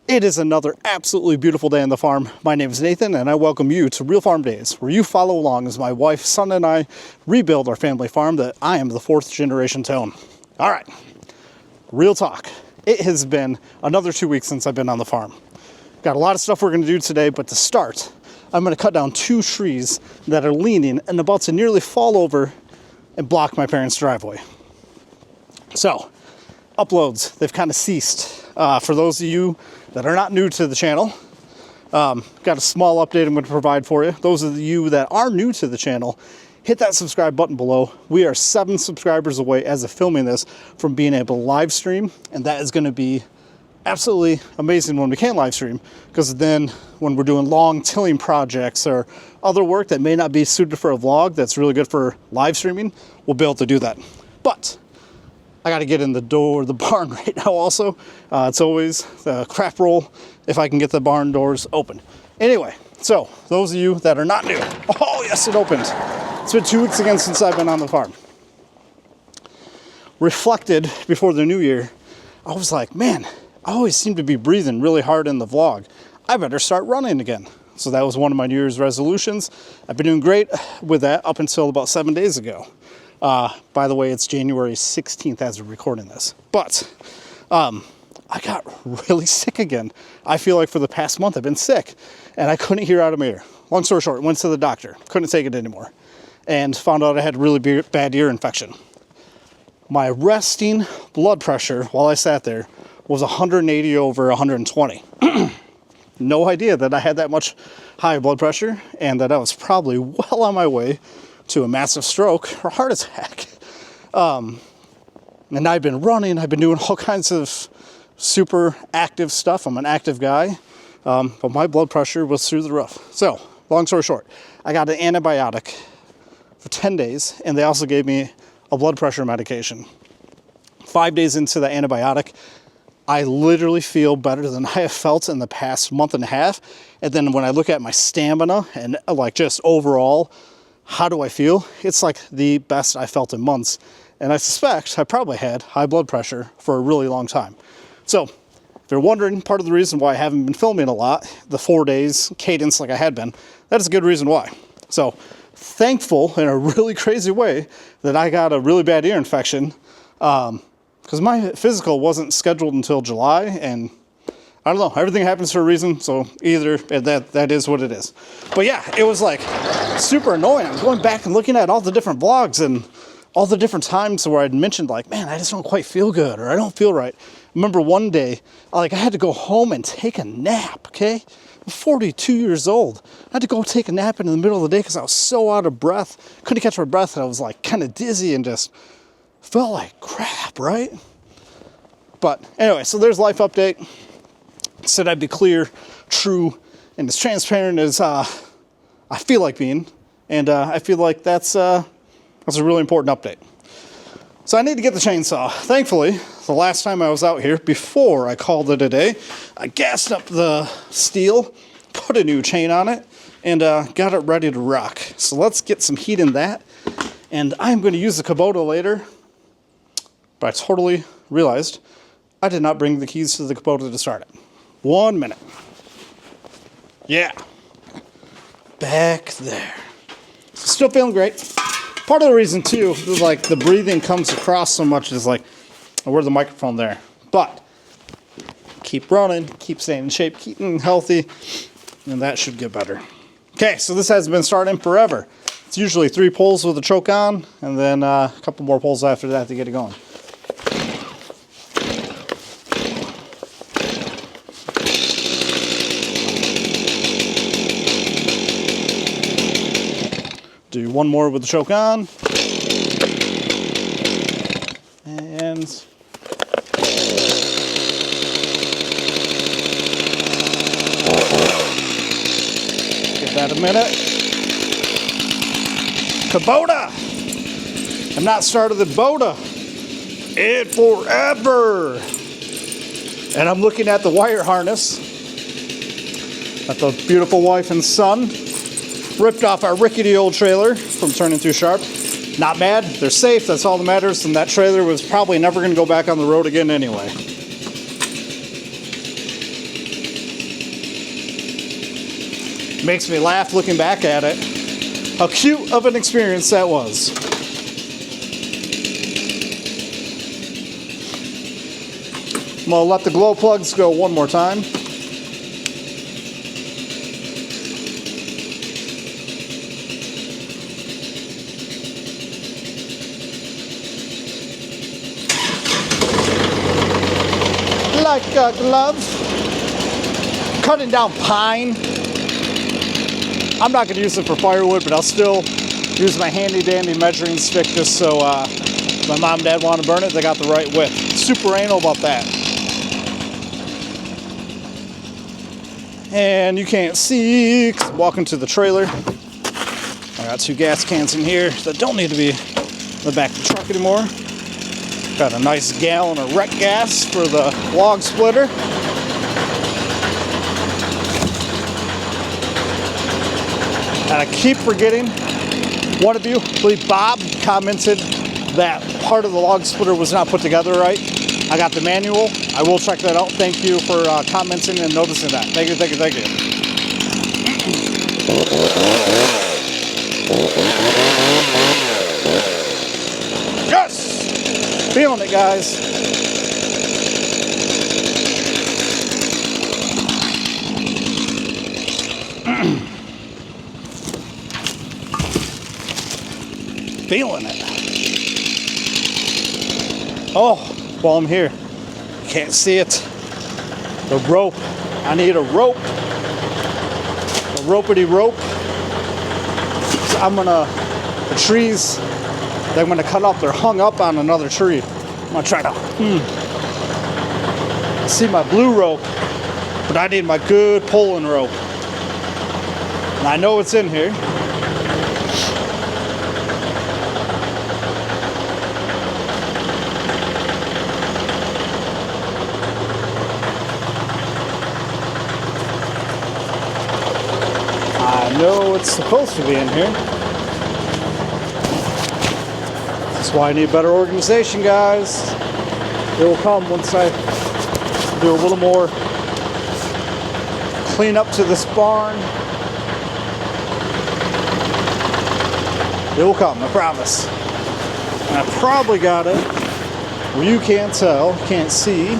It is another absolutely beautiful day on the farm. My name is Nathan and I welcome you to Real Farm Days, where you follow along as my wife, son, and I rebuild our family farm that I am the fourth generation to own. All right, real talk. It has been another 2 weeks since I've been on the farm. Got a lot of stuff we're gonna do today, but to start, I'm gonna cut down 2 trees that are leaning and about to nearly fall over and block my parents' driveway. So, uploads, they've kind of ceased. For those of you that are not new to the channel, got a small update I'm going to provide for you. Those of you that are new to the channel, hit that subscribe button below. We are 7 subscribers away as of filming this from being able to live stream, and that is going to be absolutely amazing when we can live stream, because then when we're doing long tilling projects or other work that may not be suited for a vlog that's really good for live streaming, we'll be able to do that. But I got to get in the barn right now also. It's always the crap roll if I can get the barn doors open. Anyway, so those of you that are not new, oh yes, it opened. It's been 2 weeks again since I've been on the farm. Reflected before the new year, I was like, man, I always seem to be breathing really hard in the vlog. I better start running again. So that was one of my New Year's resolutions. I've been doing great with that up until about 7 days ago. By the way, it's January 16th as we're recording this. But I got really sick again. I feel like for the past month I've been sick and I couldn't hear out of my ear. Long story short, went to the doctor, couldn't take it anymore, and found out I had really bad ear infection. My resting blood pressure while I sat there was 180 over 120. No idea that I had that much high blood pressure and that I was probably well on my way to a massive stroke or heart attack. And I've been running, I've been doing all kinds of super active stuff. I'm an active guy, but my blood pressure was through the roof. So, long story short, I got an antibiotic for 10 days, and they also gave me a blood pressure medication. 5 days into the antibiotic, I literally feel better than I have felt in the past month and a half. And then when I look at my stamina and like just overall, how do I feel? It's like the best I felt in months. And I suspect I probably had high blood pressure for a really long time. So if you're wondering, part of the reason why I haven't been filming a lot, the 4 days cadence like I had been, that is a good reason why. So thankful in a really crazy way that I got a really bad ear infection, because my physical wasn't scheduled until July, and I don't know, everything happens for a reason, so either that is what it is. But yeah, it was like super annoying. I was going back and looking at all the different vlogs and all the different times where I'd mentioned like, man, I just don't quite feel good, or I don't feel right. I remember one day, like I had to go home and take a nap, okay? I'm 42 years old. I had to go take a nap in the middle of the day because I was so out of breath. Couldn't catch my breath, and I was like kind of dizzy and just felt like crap, right? But anyway, so there's life update. Said I'd be clear, true, and as transparent as I feel like being, and I feel like that's a really important update. So I need to get the chainsaw. Thankfully, the last time I was out here, before I called it a day, I gassed up the steel, put a new chain on it, and got it ready to rock. So let's get some heat in that, and I'm going to use the Kubota later, but I totally realized I did not bring the keys to the Kubota to start it. 1 minute. Yeah. Back there. Still feeling great. Part of the reason too is like the breathing comes across so much is like, where's the microphone there? But keep running, keep staying in shape, keeping healthy, and that should get better. Okay, so this has been starting forever. It's usually 3 pulls with a choke on, and then a couple more pulls after that to get it going. Do one more with the choke on. And give that a minute. Kubota! I've not started the Kubota in forever. And I'm looking at the wire harness that the beautiful wife and son ripped off our rickety old trailer from Turning Too Sharp. Not mad, they're safe, that's all that matters, and that trailer was probably never going to go back on the road again anyway. Makes me laugh looking back at it. How cute of an experience that was. I'm gonna let the glow plugs go one more time. Like a glove. Cutting down pine. I'm not gonna use it for firewood, but I'll still use my handy dandy measuring stick just so my mom and dad want to burn it, they got the right width. Super anal about that. And you can't see, 'cause I'm walking to the trailer. I got 2 gas cans in here that don't need to be in the back of the truck anymore. Got a nice gallon of wreck gas for the log splitter. And I keep forgetting, one of you, I believe Bob, commented that part of the log splitter was not put together right. I got the manual. I will check that out. Thank you for commenting and noticing that. Thank you, thank you, thank you. Yes! Feeling it, guys. Feeling it. Oh, while I'm here, can't see it. The rope. I need a rope. A ropity rope. So the trees that I'm gonna cut up, they're hung up on another tree. I'm gonna try to see my blue rope, but I need my good pulling rope. And I know it's in here. I know it's supposed to be in here. That's why I need better organization, guys. It will come once I do a little more clean up to this barn. It will come, I promise. And I probably got it where you can't tell, can't see.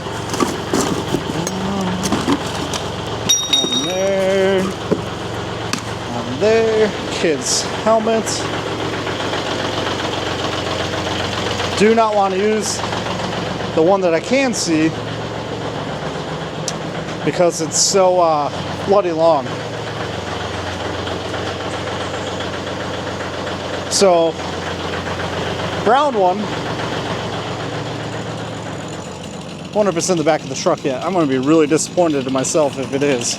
On there. On there. Kids' helmet. Do not want to use the one that I can see because it's so bloody long. So, brown one, I wonder if it's in the back of the truck yet. I'm going to be really disappointed in myself if it is.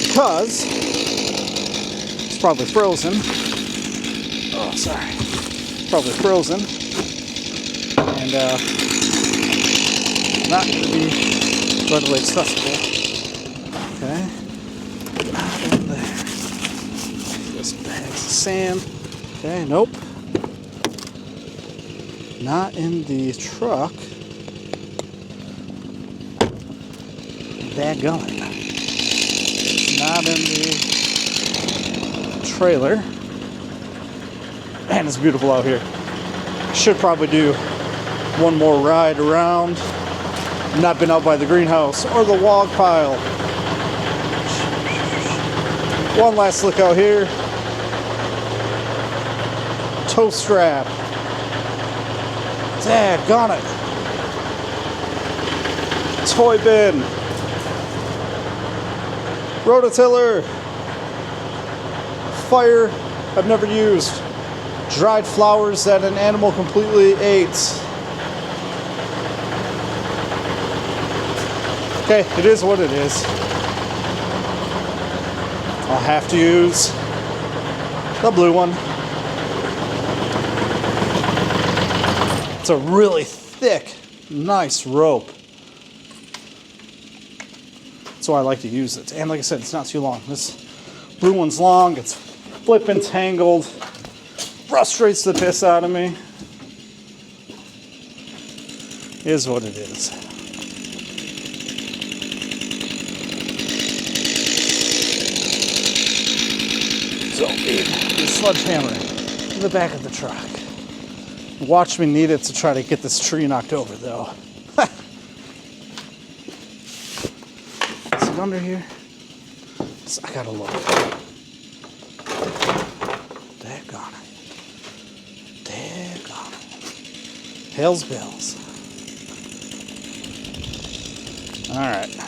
Because it's probably frozen. Oh, sorry. It's probably frozen. And not going to be readily accessible. Okay. Not in there. Just bags of sand. Okay, nope. Not in the truck. Dadgummit. Not in the trailer. Man, it's beautiful out here. Should probably do one more ride around. Not been out by the greenhouse or the log pile. One last look out here. Tow strap. Dadgummit. Toy bin. Rototiller. Fire I've never used. Dried flowers that an animal completely ate. Okay, it is what it is. I'll have to use the blue one. It's a really thick, nice rope. That's why I like to use it. And like I said, it's not too long. This blue one's long, it's flipping tangled, frustrates the piss out of me. Is what it is. So big. The sledgehammer in the back of the truck. Watch me need it to try to get this tree knocked over, though. Is it under here? I gotta look. Daggone it. Daggone it. Hell's bells. Alright.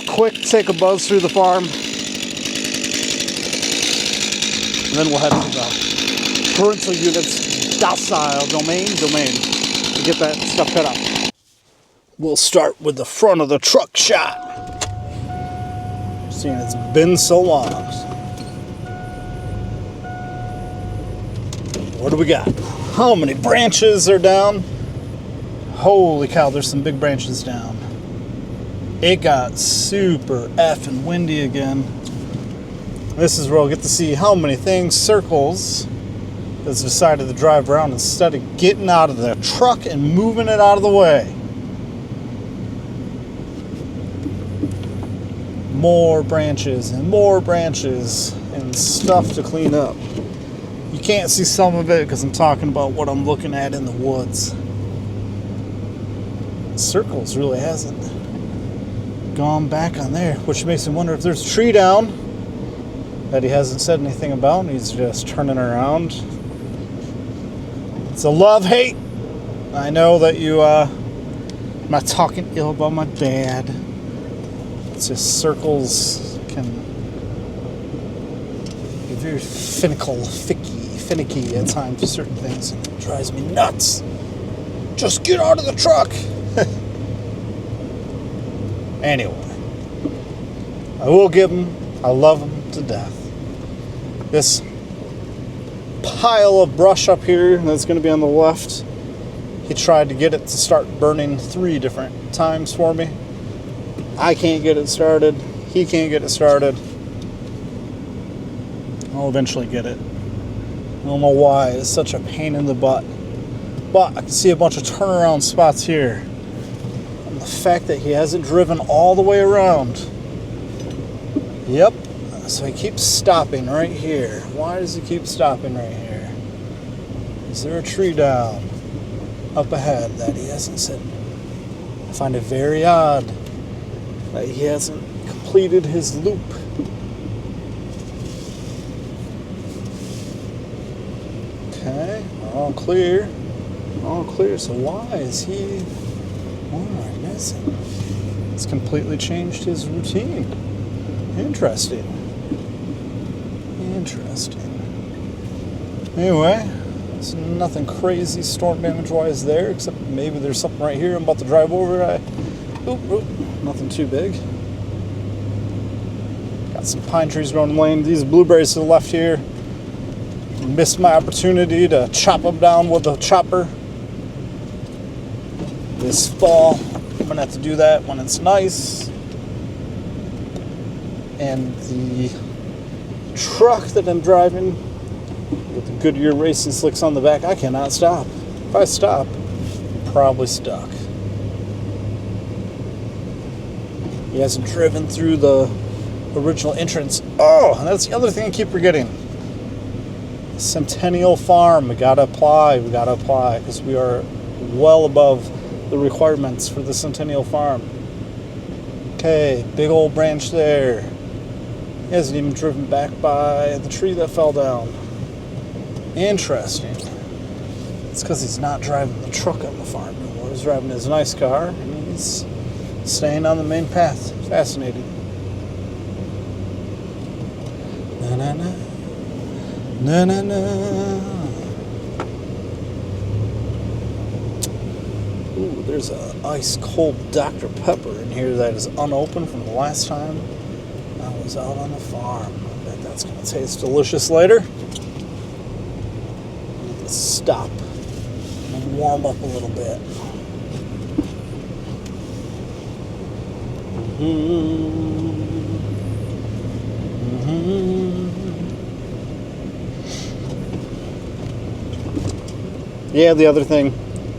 Quick, take a buzz through the farm. And then we'll head to the parental unit's docile domain to get that stuff cut out. We'll start with the front of the truck shot. Seeing it's been so long. What do we got? How many branches are down? Holy cow, there's some big branches down. It got super effing windy again. This is where I'll get to see how many things Circles has decided to drive around instead of getting out of the truck and moving it out of the way. More branches and stuff to clean up. You can't see some of it because I'm talking about what I'm looking at in the woods. Circles really hasn't gone back on there, which makes me wonder if there's a tree down that he hasn't said anything about and he's just turning around. It's a love-hate. I know that I'm not talking ill about my dad. It's just Circles can be very finicky at times to certain things, and it drives me nuts. Just get out of the truck! Anyway, I will give him, I love him to death. This pile of brush up here that's going to be on the left, he tried to get it to start burning 3 different times for me. I can't get it started. He can't get it started. I'll eventually get it. I don't know why. It's such a pain in the butt. But I can see a bunch of turnaround spots here. And the fact that he hasn't driven all the way around. Yep. So he keeps stopping right here. Why does he keep stopping right here? Is there a tree down up ahead that he hasn't said? I find it very odd that he hasn't completed his loop. Okay, all clear. All clear. So why is he missing? It's completely changed his routine. Interesting. Anyway, there's nothing crazy storm damage wise there, except maybe there's something right here I'm about to drive over. Nothing too big. Got some pine trees growing in the lane. These blueberries to the left here. Missed my opportunity to chop them down with a chopper this fall. I'm gonna have to do that when it's nice. And the truck that I'm driving with the Goodyear racing slicks on the back, I cannot stop. If I stop, I'm probably stuck. He hasn't driven through the original entrance. Oh, and that's the other thing I keep forgetting. Centennial Farm, we gotta apply because we are well above the requirements for the Centennial Farm. Okay, big old branch there. He hasn't even driven back by the tree that fell down. Interesting. It's because he's not driving the truck on the farm anymore. He's driving his nice car and he's staying on the main path. Fascinating. Na-na-na. Na-na-na. Ooh, there's a ice cold Dr. Pepper in here that is unopened from the last time I was out on the farm. I bet that's going to taste delicious later. Let's stop and warm up a little bit. Yeah, the other thing,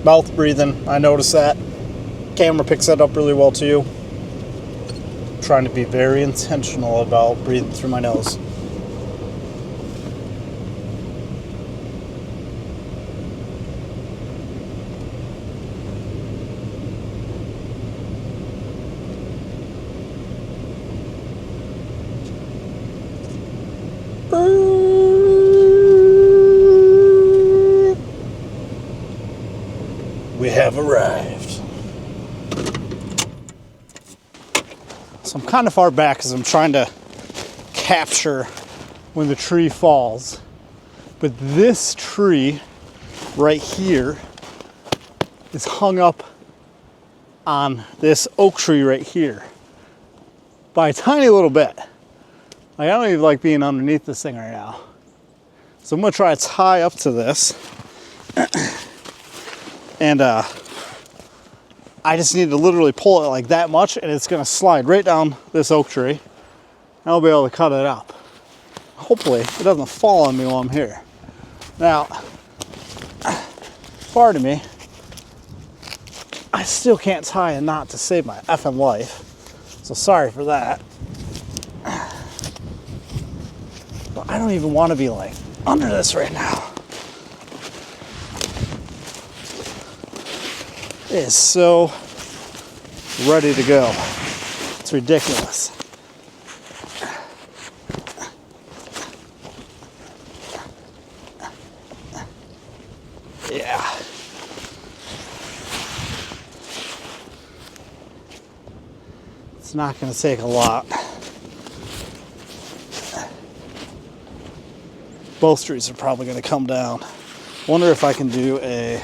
mouth breathing, I noticed that. Camera picks that up really well too. I'm trying to be very intentional about breathing through my nose. So I'm kind of far back because I'm trying to capture when the tree falls. But this tree right here is hung up on this oak tree right here by a tiny little bit. Like, I don't even like being underneath this thing right now. So I'm gonna try to tie up to this. And I just need to literally pull it like that much and it's gonna slide right down this oak tree. And I'll be able to cut it up. Hopefully it doesn't fall on me while I'm here. Now, part of me, I still can't tie a knot to save my effing life. So sorry for that. But I don't even want to be like under this right now. It is so ready to go. It's ridiculous. Yeah. It's not going to take a lot. Both trees are probably going to come down. Wonder if I can do a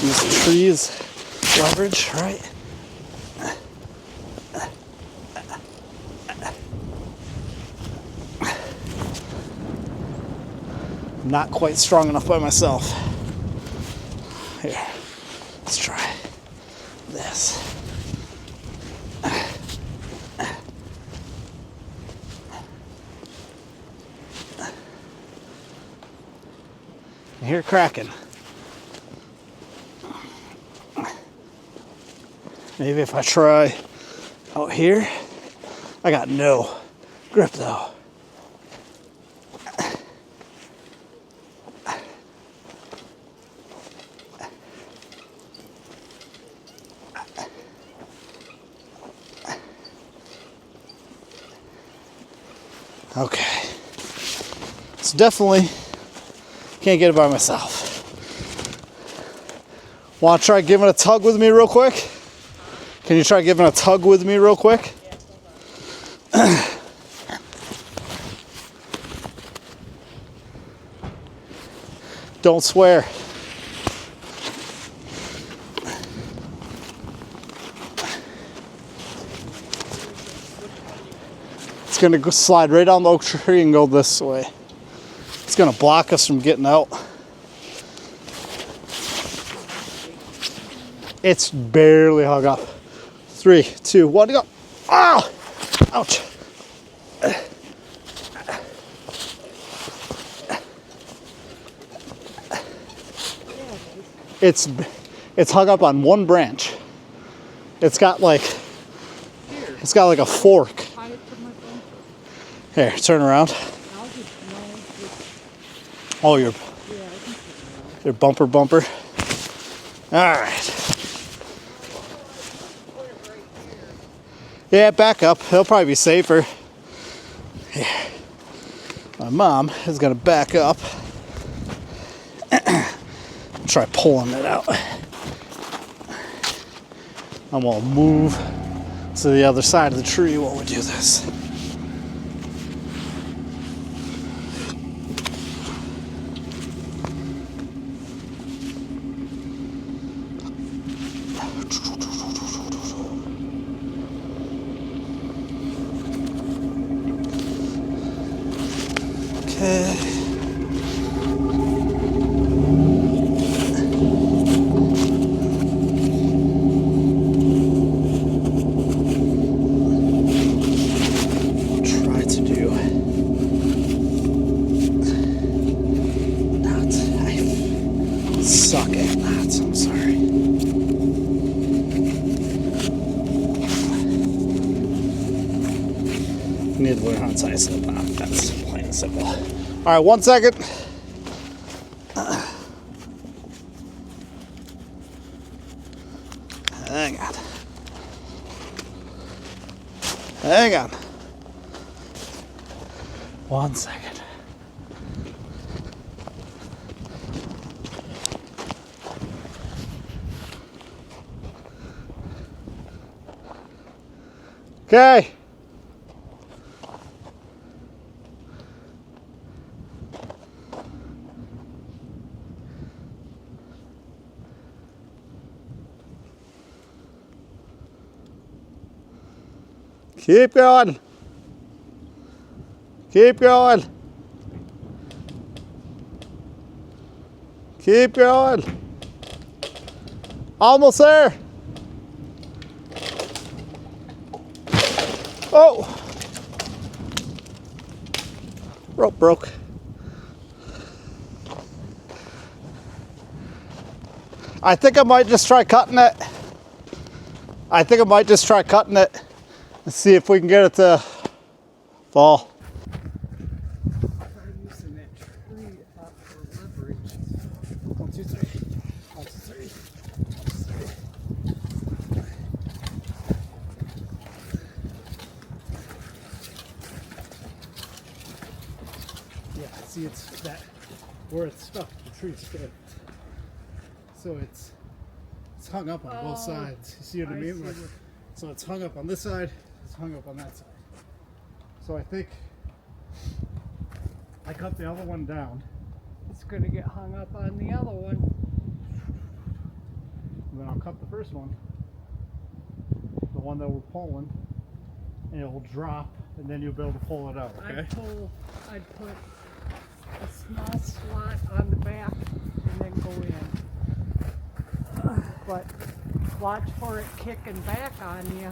these trees leverage, right? I'm not quite strong enough by myself. Here, let's try this. I hear it cracking. Maybe if I try out here, I got no grip though. Okay, so definitely can't get it by myself. Want to try giving a tug with me real quick? Can you try giving a tug with me real quick? Don't swear. It's gonna go slide right down the oak tree and go this way. It's gonna block us from getting out. It's barely hung up. 3, 2, 1, go. Ah! Ouch. It's hung up on one branch. It's got like a fork. Here, turn around. Oh, your bumper. All right. Yeah, back up. It'll probably be safer. Here. My mom is gonna back up. Try pulling it out. I'm gonna move to the other side of the tree while we do this. Okay. Try to do knots. I suck at knots, I'm sorry. You need to learn how to tie a slip knot. That's plain and simple. All right, 1 second. Hang on. Hang on. 1 second. Okay. Keep going. Keep going. Keep going. Almost there. Oh. Rope broke. I think I might just try cutting it. And see if we can get it to fall. I'm using that tree up for leverage. 1, 2, 3. 1, 2, 3. 1, 2, 3. Yeah, see, it's that where it's stuck. The tree's fit. So it's hung up on both sides. You see what I mean? Like, so it's hung up on this side. It's hung up on that side. So I think I cut the other one down. It's going to get hung up on the other one. And then I'll cut the first one, the one that we're pulling, and it will drop, and then you'll be able to pull it out, okay? I'd put a small slot on the back and then go in. But watch for it kicking back on you.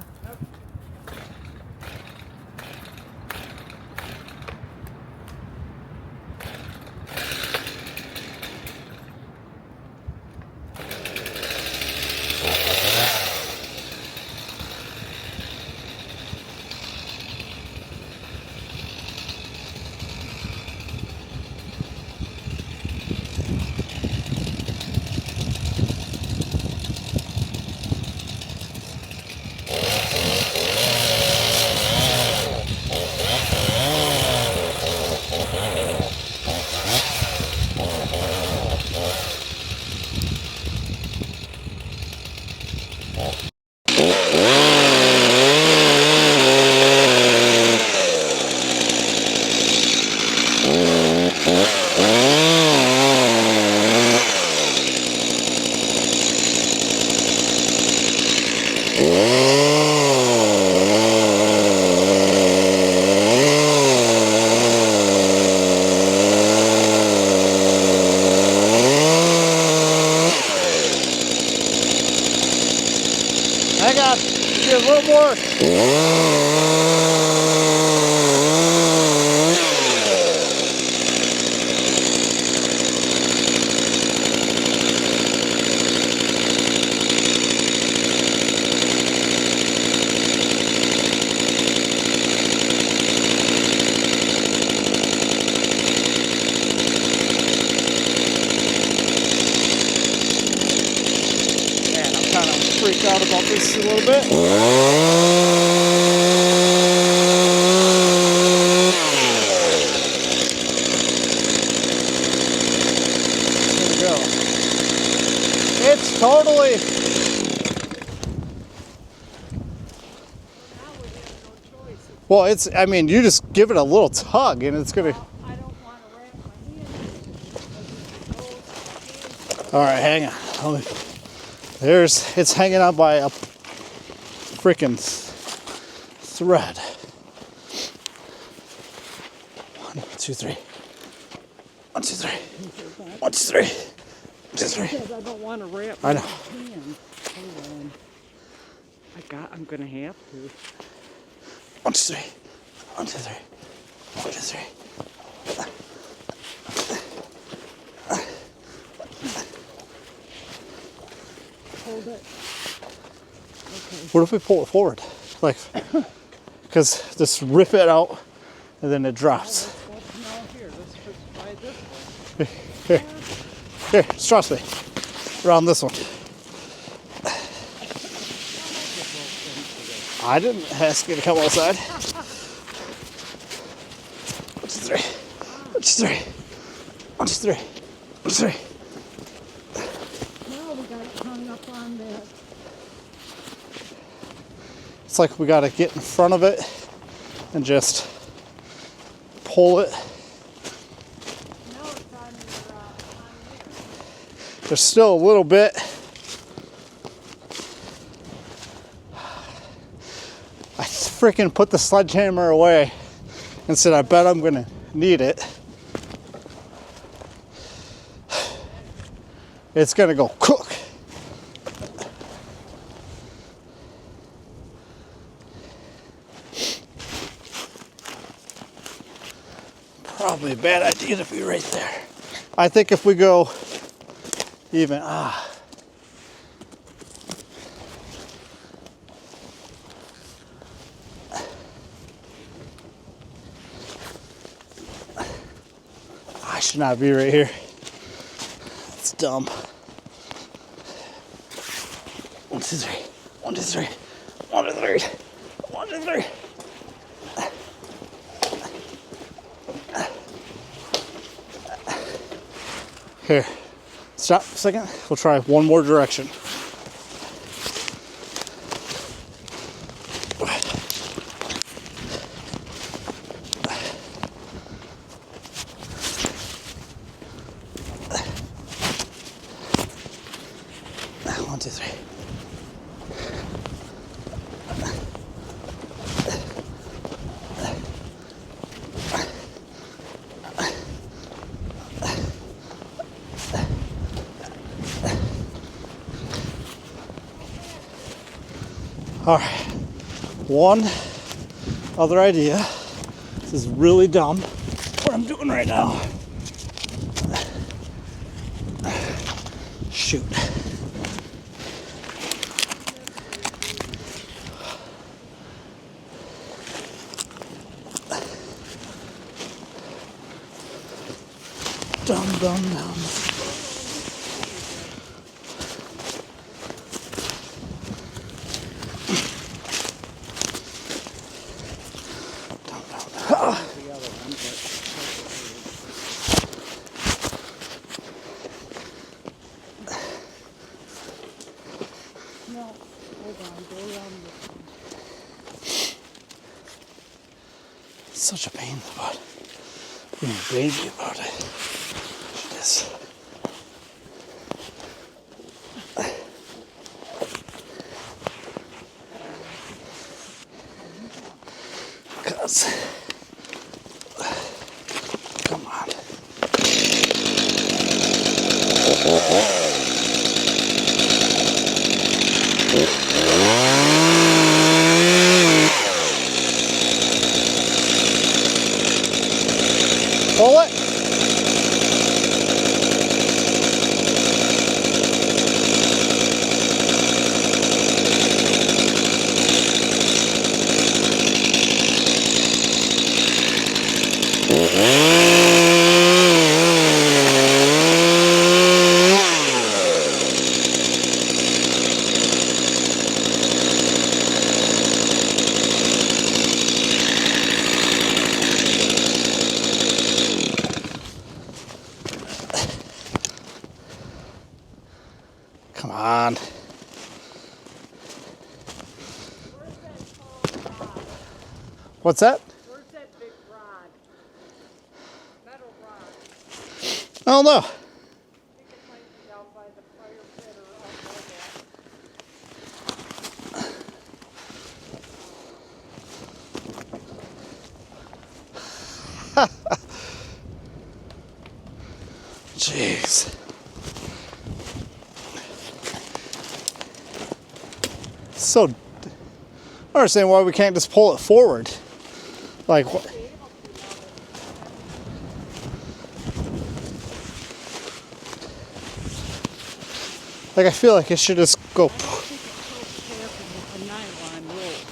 Hang on. Get a little more. Man, I'm kind of freaked out about this a little bit. There we go. It's totally. Now we have no choice. Well, it's. I mean, you just give it a little tug, and it's gonna. Well, I don't want to wrap my hand. All right, hang on. It's hanging on by a freaking thread. 1, 2, 3. 1, 2, 3. 1, 2, 3. 1, 2, 3. Because I don't want to wrap I my know. hand. Hold on. I'm going to have to. 1, 2, 3. 1, 2, 3. 1, 2, 3. Hold it. What if we pull it forward? Like, because just rip it out and then it drops. Let's now here. Let's just try this one. Here, just trust me. Around this one. I didn't ask you to come outside. 1, 2, 3. 1, 2, 3. 1, 2, 3. 1, 2, 3. Now we got it hung up on that. It's like we got to get in front of it and just pull it. No, it's on your, There's still a little bit. I freaking put the sledgehammer away and said, I bet I'm gonna need it. It's gonna go cook. Probably a bad idea to be right there. I think if we go even, I should not be right here. It's dumb. 1, 2, 3. 1, 2, 3. 1, 2, 3. 1, 2, 3. Here, stop a second. We'll try one more direction. One, two, three. All right, one other idea. This is really dumb, what I'm doing right now. Shoot. Dumb, dumb, dumb. no, hold on, go around this one. Such a pain in the butt. Being a baby about it. Just. Cause. Come on. Pull it. Come on. What's that? Where's that big rod? Metal rod. I don't know. I think it might be down by the fire pit or up by that. Jeez. So, I don't understand why we can't just pull it forward. Like, what? Like, I feel like it should just go.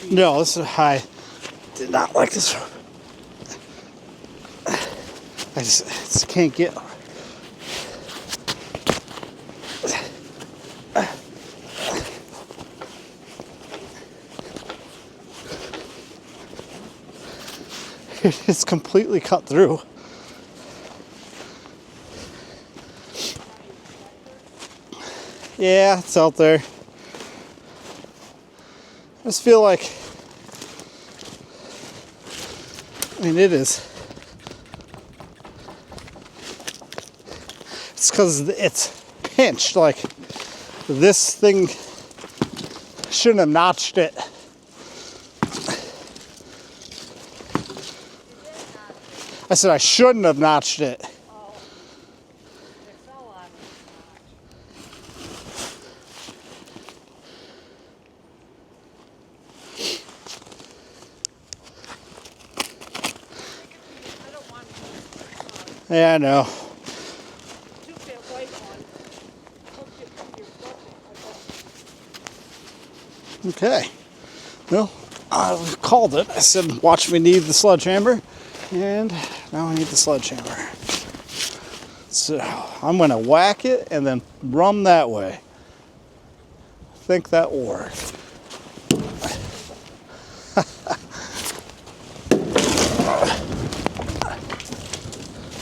No, this is high. Did not like this. I just can't get. It's completely cut through. Yeah, it's out there. I just feel like I mean, it is. It's because it's pinched. Like, this thing shouldn't have notched it. I said I shouldn't have notched it. Oh, it fell on its notch. I don't want to Yeah, I know. took that white one, hooked it to your bucket. Okay. Well, I called it. I said, watch me need the sledgehammer. And now I need the sledgehammer. So I'm going to whack it and then run that way. I think that will work.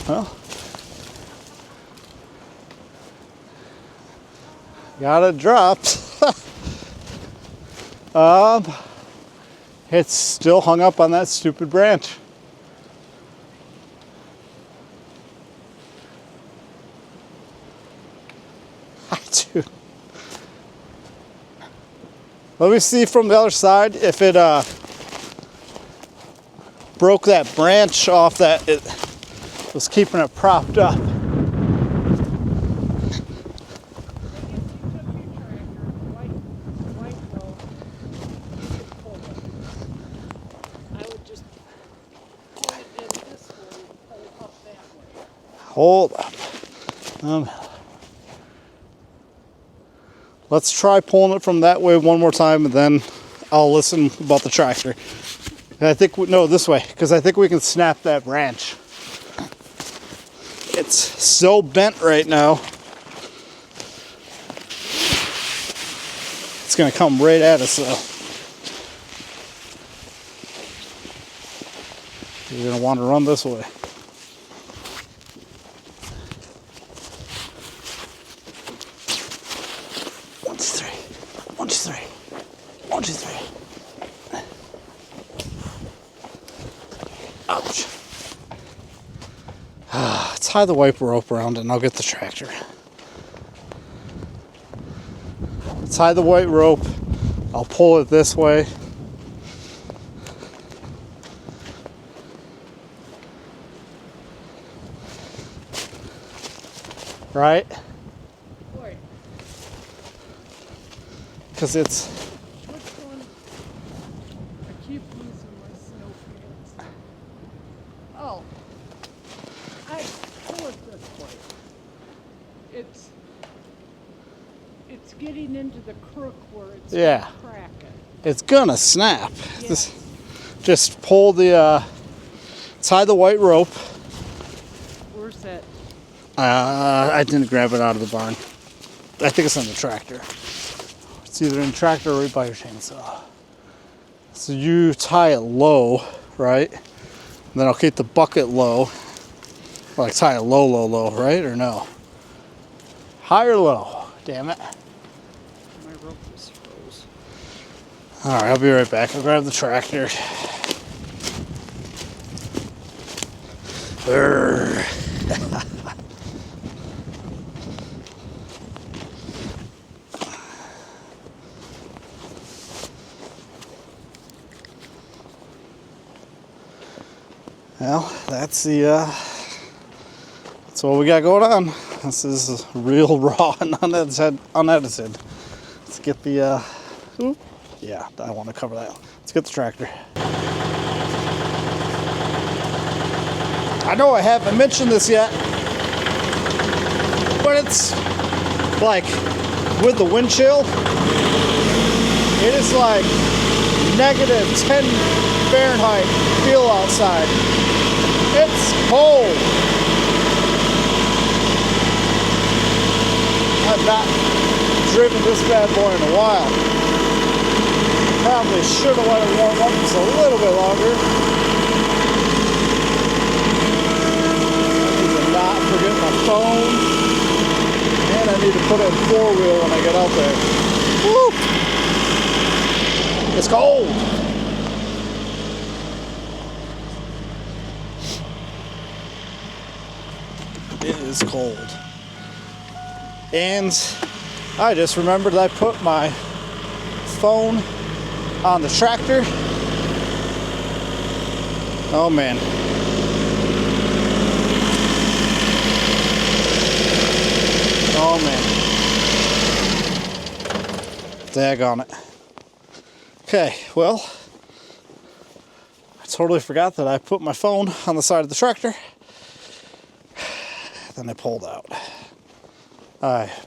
Well, got it dropped. It's still hung up on that stupid branch. Dude. Let me see from the other side if it broke that branch off that it was keeping it propped up. Hold up. Let's try pulling it from that way one more time, and then I'll listen about the tractor. And I think, no, this way, because I think we can snap that branch. It's so bent right now. It's going to come right at us, though. You're going to want to run this way. Ouch. Let's tie the white rope around it and I'll get the tractor. Tie the white rope. I'll pull it this way. Right? Because it's... Which one? I keep losing my snow pants. Oh. I pull it this way. It's getting into the crook where it's cracking. It's gonna snap. Yes. Just pull the... tie the white rope. Where's that? I didn't grab it out of the barn. I think it's on the tractor. It's either in the tractor or right by your chainsaw. So you tie it low, right? And then I'll keep the bucket low. Like tie it low, low, low, right? Or no? High or low? Damn it. My rope just froze. Alright, I'll be right back. I'll grab the tractor. Urgh. Well, that's what we got going on. This is real raw and unedited. Let's get the, yeah, I want to cover that. Let's get the tractor. I know I haven't mentioned this yet, but it's like, with the wind chill, it is like -10 Fahrenheit feel outside. It's cold. I've not driven this bad boy in a while. Probably should have let it warm up just a little bit longer. I need to not forget my phone. And I need to put it in 4-wheel when I get out there. Woo! It's cold. It is cold. And I just remembered I put my phone on the tractor. Oh man. Oh man. Daggone it. Okay, well, I totally forgot that I put my phone on the side of the tractor. Then I pulled out.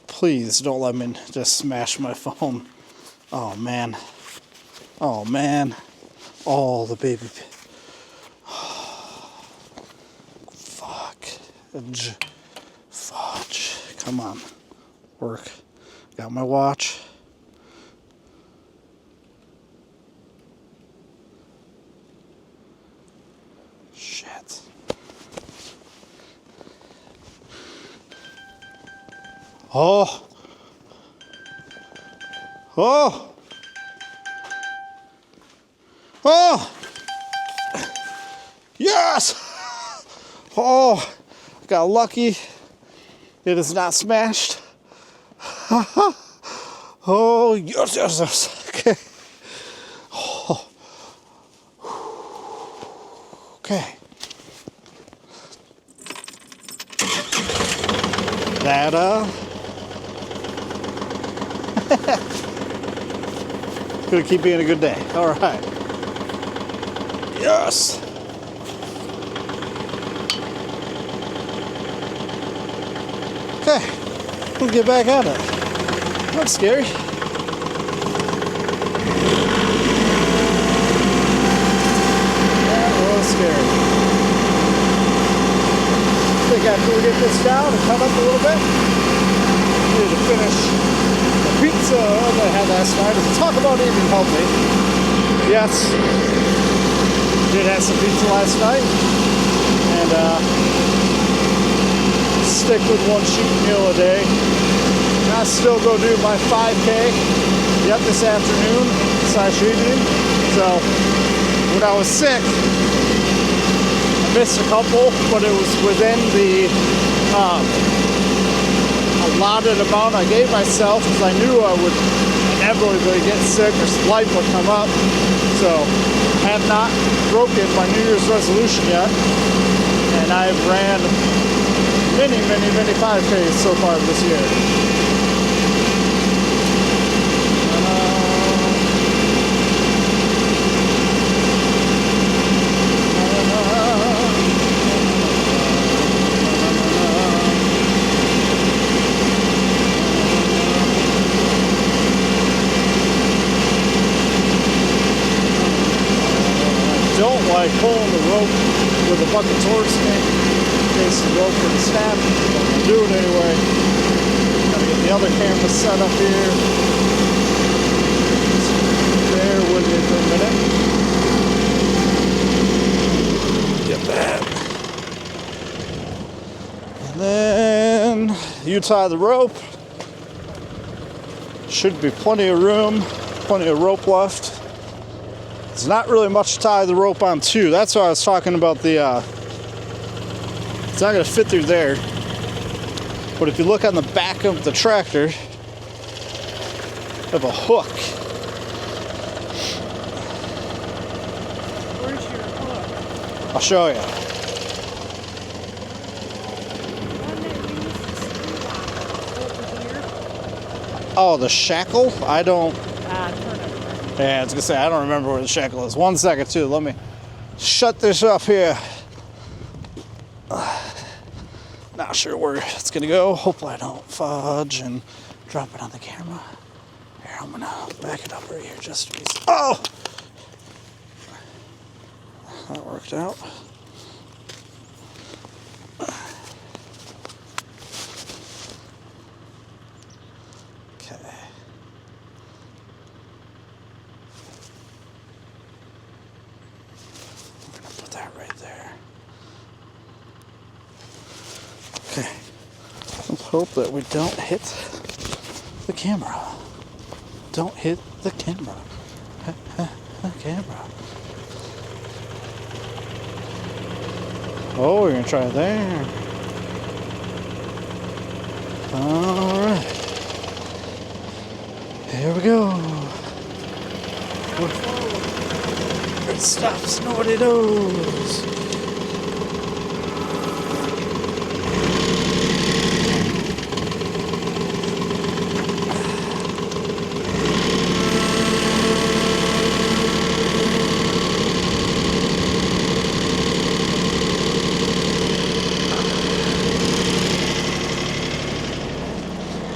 Please don't let me just smash my phone. Oh man. Oh man. Oh, the baby. Fuck. Fudge. Come on. Work. Got my watch. Shit. Oh. Oh. Oh. Yes. Oh. Got lucky. It is not smashed. Oh, yes, yes, yes. Okay. Oh. Okay. That, gonna keep being a good day. All right. Yes. Okay. We'll get back at it. That's scary. That was scary. I think after we get this down and cut up a little bit, we need to finish the pizza that I had last night. Let's talk about eating healthy. Yes, did have some pizza last night, and stick with one cheat meal a day. And I still go do my 5K. Yep, this afternoon / evening. So when I was sick, I missed a couple, but it was within the allotted amount I gave myself because I knew I would inevitably get sick or life would come up. So I have not broken my New Year's resolution yet, and I've ran many 5Ks so far this year. Don't like pulling the rope with a bucket towards me in case the rope would snap. But I'll do it anyway. Gotta get the other camera set up here. Bear with me for a minute. Get that. And then you tie the rope. Should be plenty of room, plenty of rope left. There's not really much to tie the rope on too. That's why I was talking about the, it's not gonna fit through there. But if you look on the back of the tractor, you have a hook. Where's your hook? I'll show you. Oh, the shackle? I don't. Yeah, I was gonna say, I don't remember where the shackle is. 1 second, too. Let me shut this up here. Not sure where it's gonna go. Hopefully I don't fudge and drop it on the camera. Here, I'm gonna back it up right here just in case. Oh! That worked out. Okay. Put that right there. Okay. Let's hope that we don't hit the camera. Don't hit the camera. The camera. Oh, we're gonna try there. Alright. Here we go. Where it stops, nobody knows.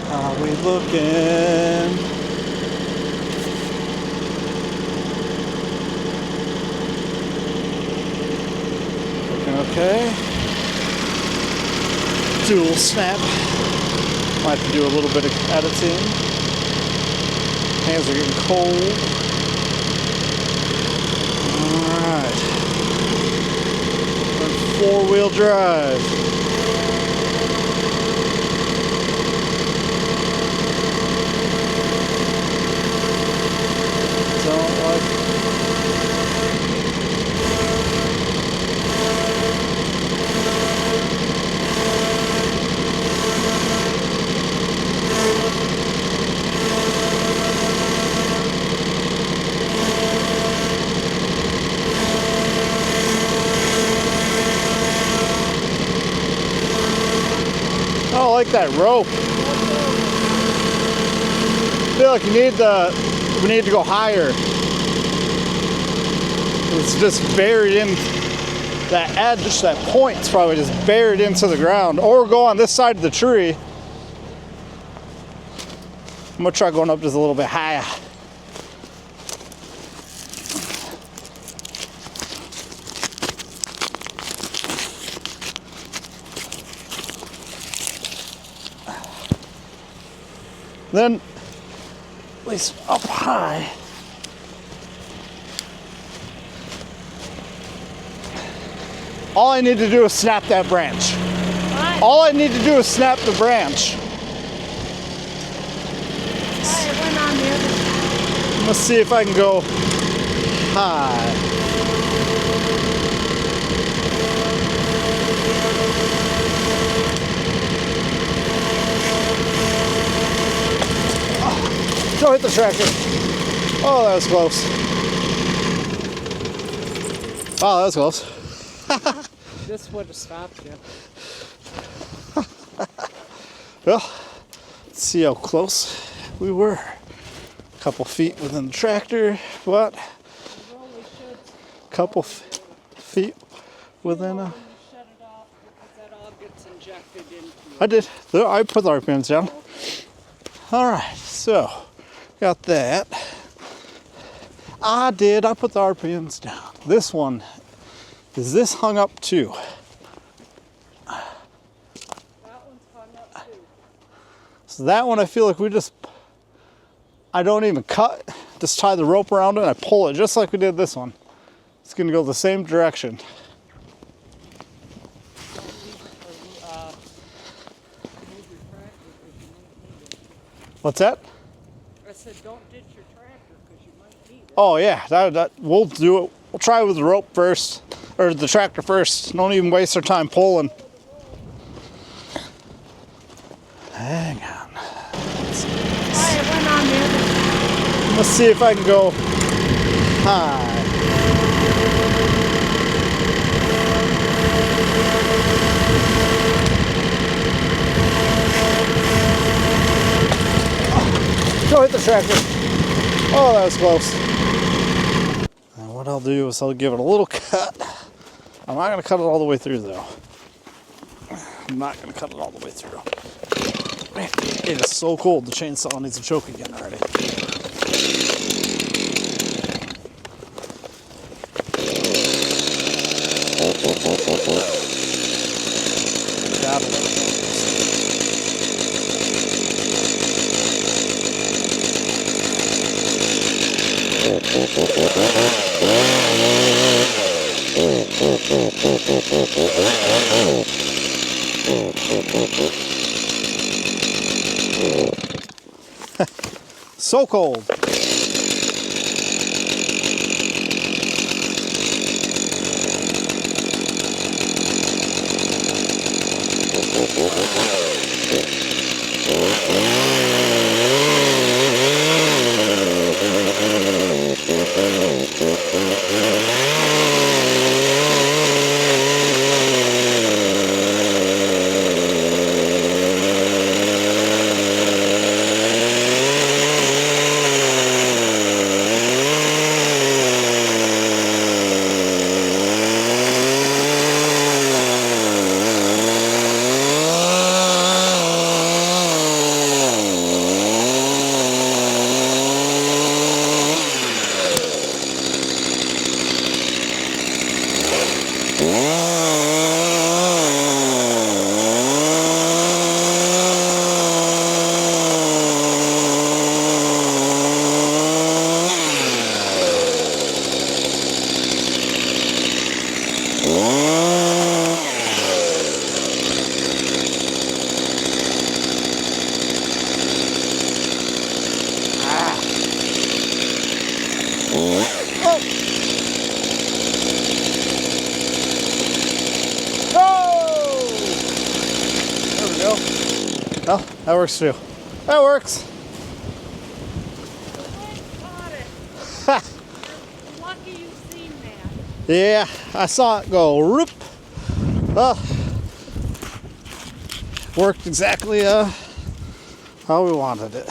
How we looking? Looking okay. Dual snap. Might have to do a little bit of editing. Hands are getting cold. Alright. Four-wheel drive. Don't like. I don't like that rope. I feel like we need to go higher. It's just buried in that edge, that point's probably just buried into the ground. Or go on this side of the tree. I'm gonna try going up just a little bit higher. Then, at least up high. All I need to do is snap that branch. What? All I need to do is snap the branch. I went on the other side. Let's see if I can go high. Oh, don't hit the tractor. Oh, that was close. Oh, that was close. This would have stopped you. Well, let's see how close we were. A couple feet within the tractor, but You really should. couple feet within a. Shut it off because that all gets injected into you. I did. I put the RPMs down. All right, so got that. I put the RPMs down. This one, is this hung up too? That one's hung up too. So that one, I feel like I don't even cut, just tie the rope around it and I pull it just like we did this one. It's gonna go the same direction. What's that? I said, don't ditch your tractor because you might need it. Oh yeah, we'll do it. We'll try with the rope first, or the tractor first. Don't even waste our time pulling. Hang on. I went on the other side. Let's see if I can go high. Oh, don't hit the tractor. Oh, that was close. And what I'll do is I'll give it a little cut. I'm not going to cut it all the way through though. I'm not going to cut it all the way through. Man, it is so cold. The chainsaw needs a choke again already. Got it. So cold. That works too. That works. Got it. You're lucky you've seen that. Yeah, I saw it go whoop. Worked exactly how we wanted it.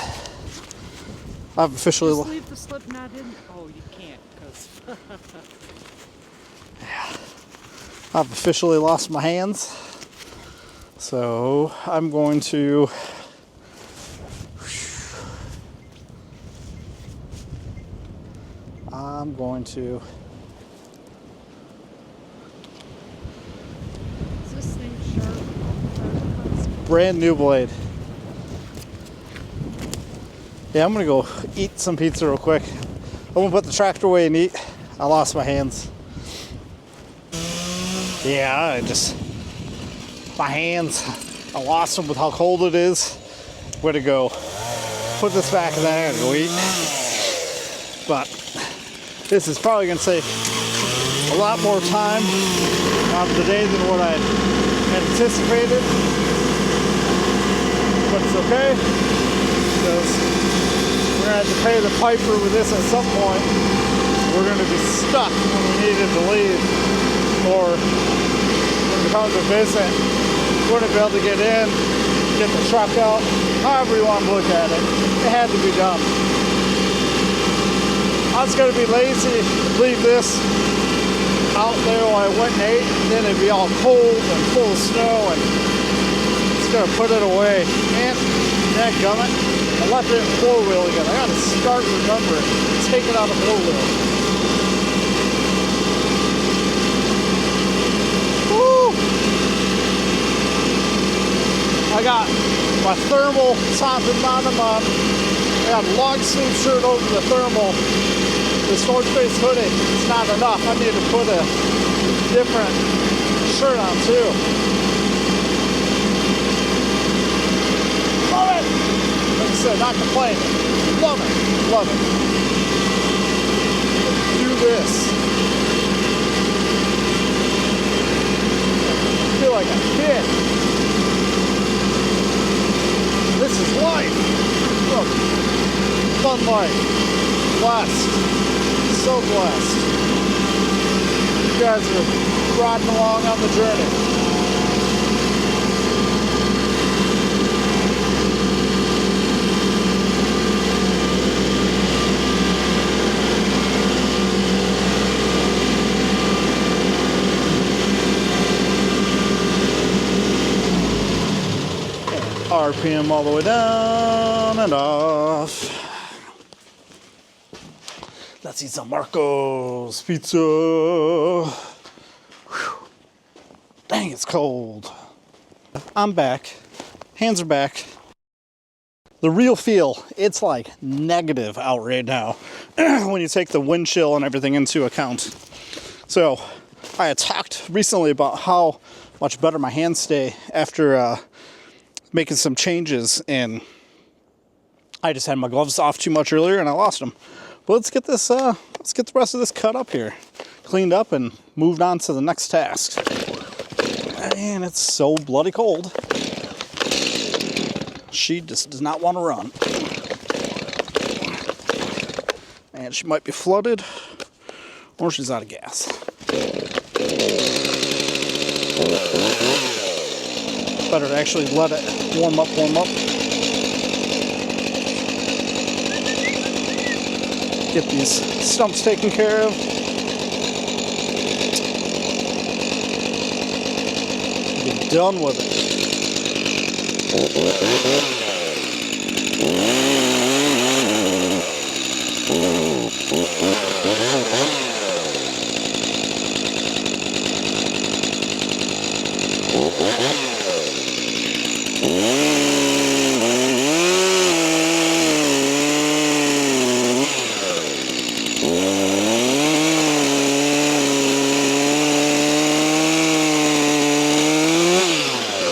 I've officially Just leave the slip knot in. Oh, you can't, because I've officially lost my hands. So I'm going to is this thing sharp? brand new blade. Yeah, I'm gonna go eat some pizza real quick. I'm gonna put the tractor away and eat. I lost my hands. Yeah, my hands, I lost them with how cold it is. Way to go. Put this back and then I gotta go eat. But this is probably gonna save a lot more time out of the day than what I had anticipated. But it's okay, because we're gonna have to pay the piper with this at some point. We're gonna be stuck when we needed to leave, or when we come to visit, we're gonna be able to get in, get the truck out, however you want to look at it. It had to be done. I was gonna be lazy, leave this out there while I went and ate, then it'd be all cold and full of snow, and just gonna put it away. And dadgummit, I left it in four-wheel again. I gotta start remembering, take it out of four-wheel. Woo! I got my thermal top and bottom on. I got a long sleeve shirt over the thermal. This North Face hoodie is not enough. I need to put a different shirt on too. Love it! Like I said, not complaining. Love it. Love it. Do this. I feel like a kid. This is life. Look. Fun life. Blessed. So blessed. You guys are riding along on the journey. RPM all the way down and off. Let's eat some Marco's pizza. Whew. Dang, it's cold. I'm back. Hands are back. The real feel, it's like negative out right now when you take the wind chill and everything into account. So I had talked recently about how much better my hands stay after making some changes, and I just had my gloves off too much earlier and I lost them. But let's get the rest of this cut up here, cleaned up, and moved on to the next task. And it's so bloody cold. She just does not want to run. And she might be flooded, or she's out of gas. Better to actually let it warm up. Get these stumps taken care of. Be done with it.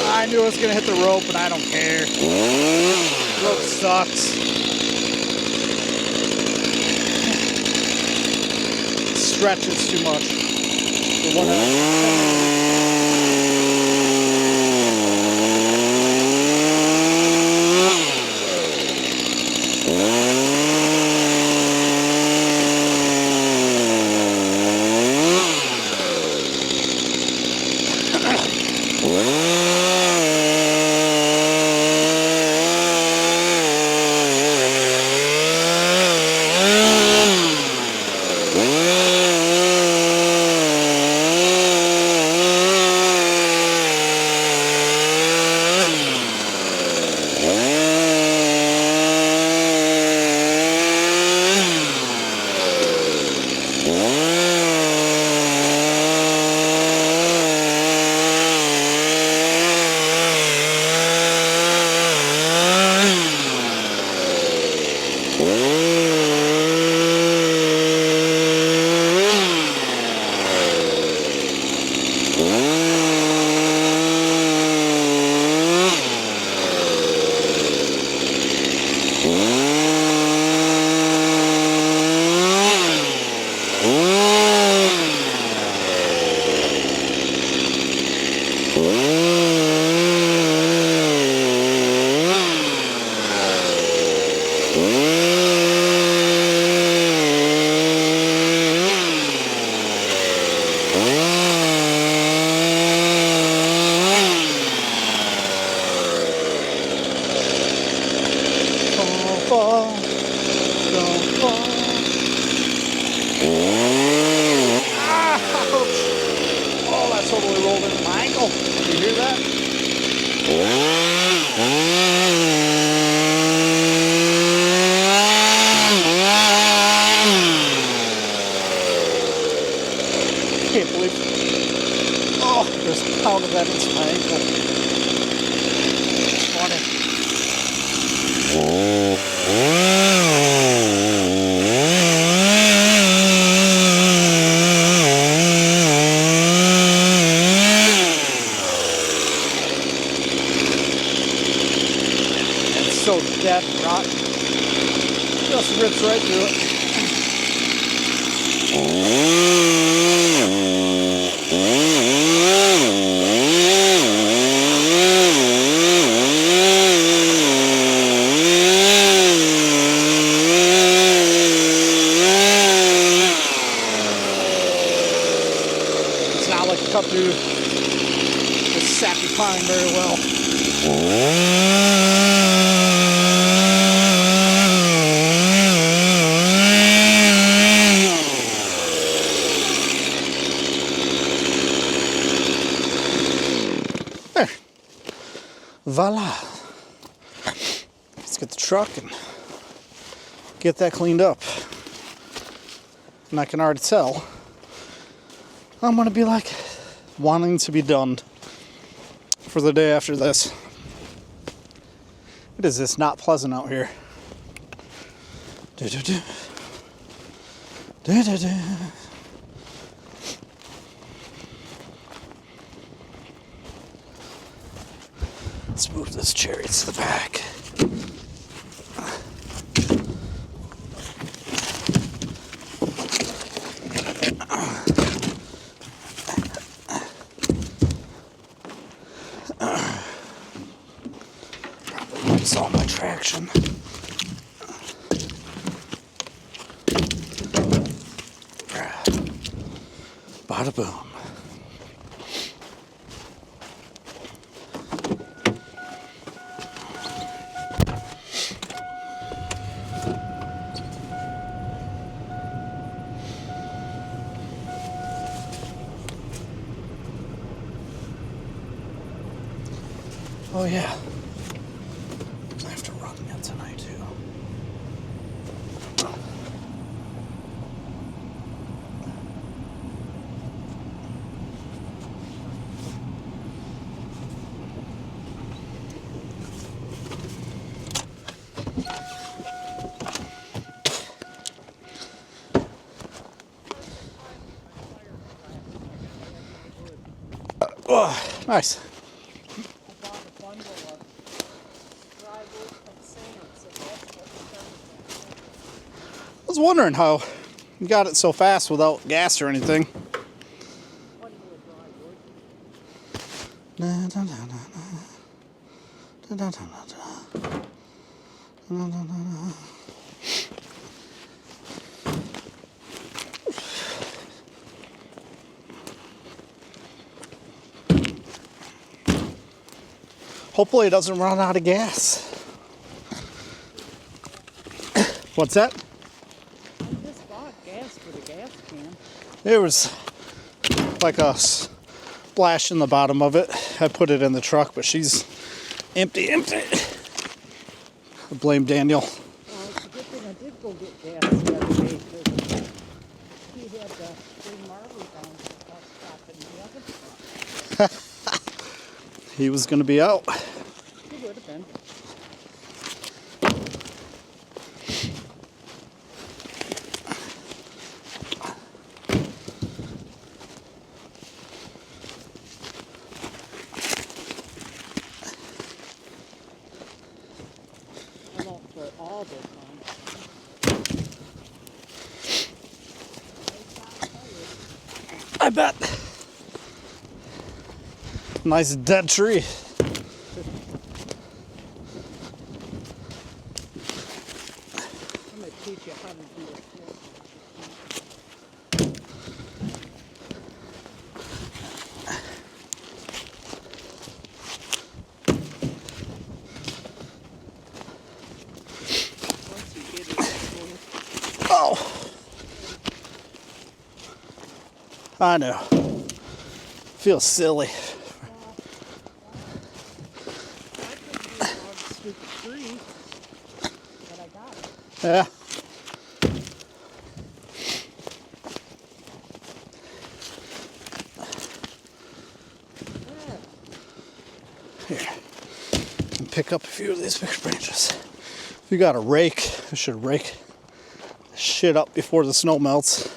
I knew I was gonna hit the rope, but I don't care. Rope sucks. Stretches too much. For one Don't fall, don't fall. Ouch! Oh, that totally rolled into my ankle. Did you hear that? Can't believe. Oh, just pounded that into my ankle. Funny. It's so dead and rotten. Just rips right through it. It's not like it cut through this sappy pine very well. There. Voila. Let's get the truck and get that cleaned up. And I can already tell I'm gonna be like wanting to be done for the day after this. It is just not pleasant out here. Do-do-do. Do-do-do. Let's move this chariot to the back. Probably lose all my traction. Bada boom. Oh yeah. I have to run again tonight too. Oh, nice. I bought a bundle of dry wood from Sam's, and that's what started that. I was wondering how you got it so fast without gas or anything. Bundle of dry wood. Na, na, na, na, na. Da, da, da, da, da. Na, na, na, na. Hopefully it doesn't run out of gas. What's that? I just bought gas for the gas can. There was like a splash in the bottom of it. I put it in the truck, but she's empty. I blame Daniel. Well, it's a good thing I did go get gas the other day, because he had to bring Marley down to the bus stop in the other truck. He was going to be out. He would have been. I bet. Nice dead tree. I'm gonna teach you how to do it. Once you get it, Oh. I know. Feels silly. I couldn't do it on the stupid tree, but I got it. Yeah. Here. And pick up a few of these bigger branches. If you got a rake, I should rake this shit up before the snow melts.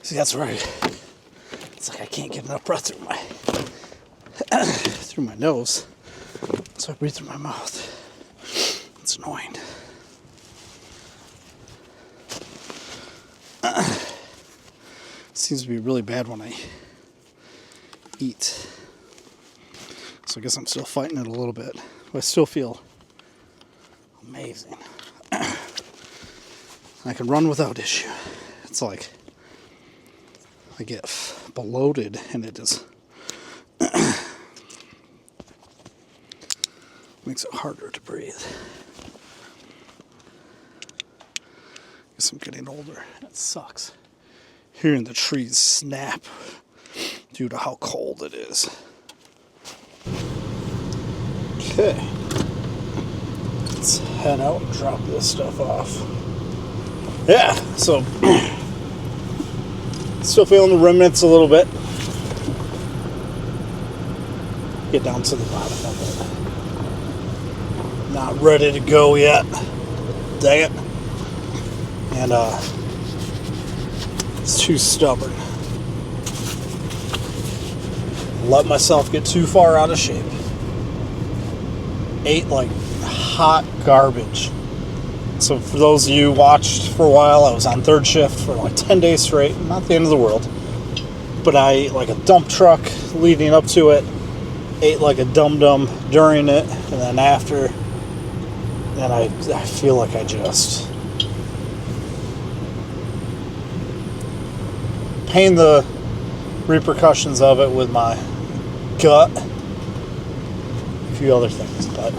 See, that's right. It's like I can't get enough breath through my nose, so I breathe through my mouth. It's annoying. Seems to be really bad when I eat. So I guess I'm still fighting it a little bit. But I still feel amazing. I can run without issue. It's like I get bloated and it just makes it harder to breathe. Guess I'm getting older. That sucks. Hearing the trees snap due to how cold it is. Okay. Let's head out and drop this stuff off. Yeah, so still feeling the remnants a little bit. Get down to the bottom of it. Not ready to go yet. Dang it. And it's too stubborn. Let myself get too far out of shape. Ate like hot garbage. So for those of you who watched for a while, I was on third shift for like 10 days straight. Not the end of the world. But I ate like a dump truck leading up to it. Ate like a dum-dum during it. And then after, then I feel like I just paying the repercussions of it with my gut. A few other things, but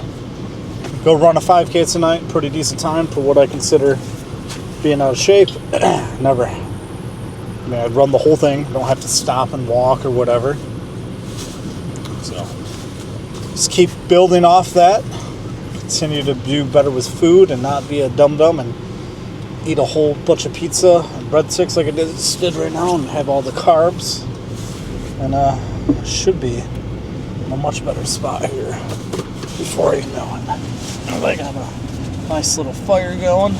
go run a 5K tonight. Pretty decent time for what I consider being out of shape. Never. I mean, I'd run the whole thing. Don't have to stop and walk or whatever. So just keep building off that. Continue to do better with food and not be a dum-dum and eat a whole bunch of pizza and breadsticks like I just did right now and have all the carbs. And should be in a much better spot here before you know it. I got a nice little fire going.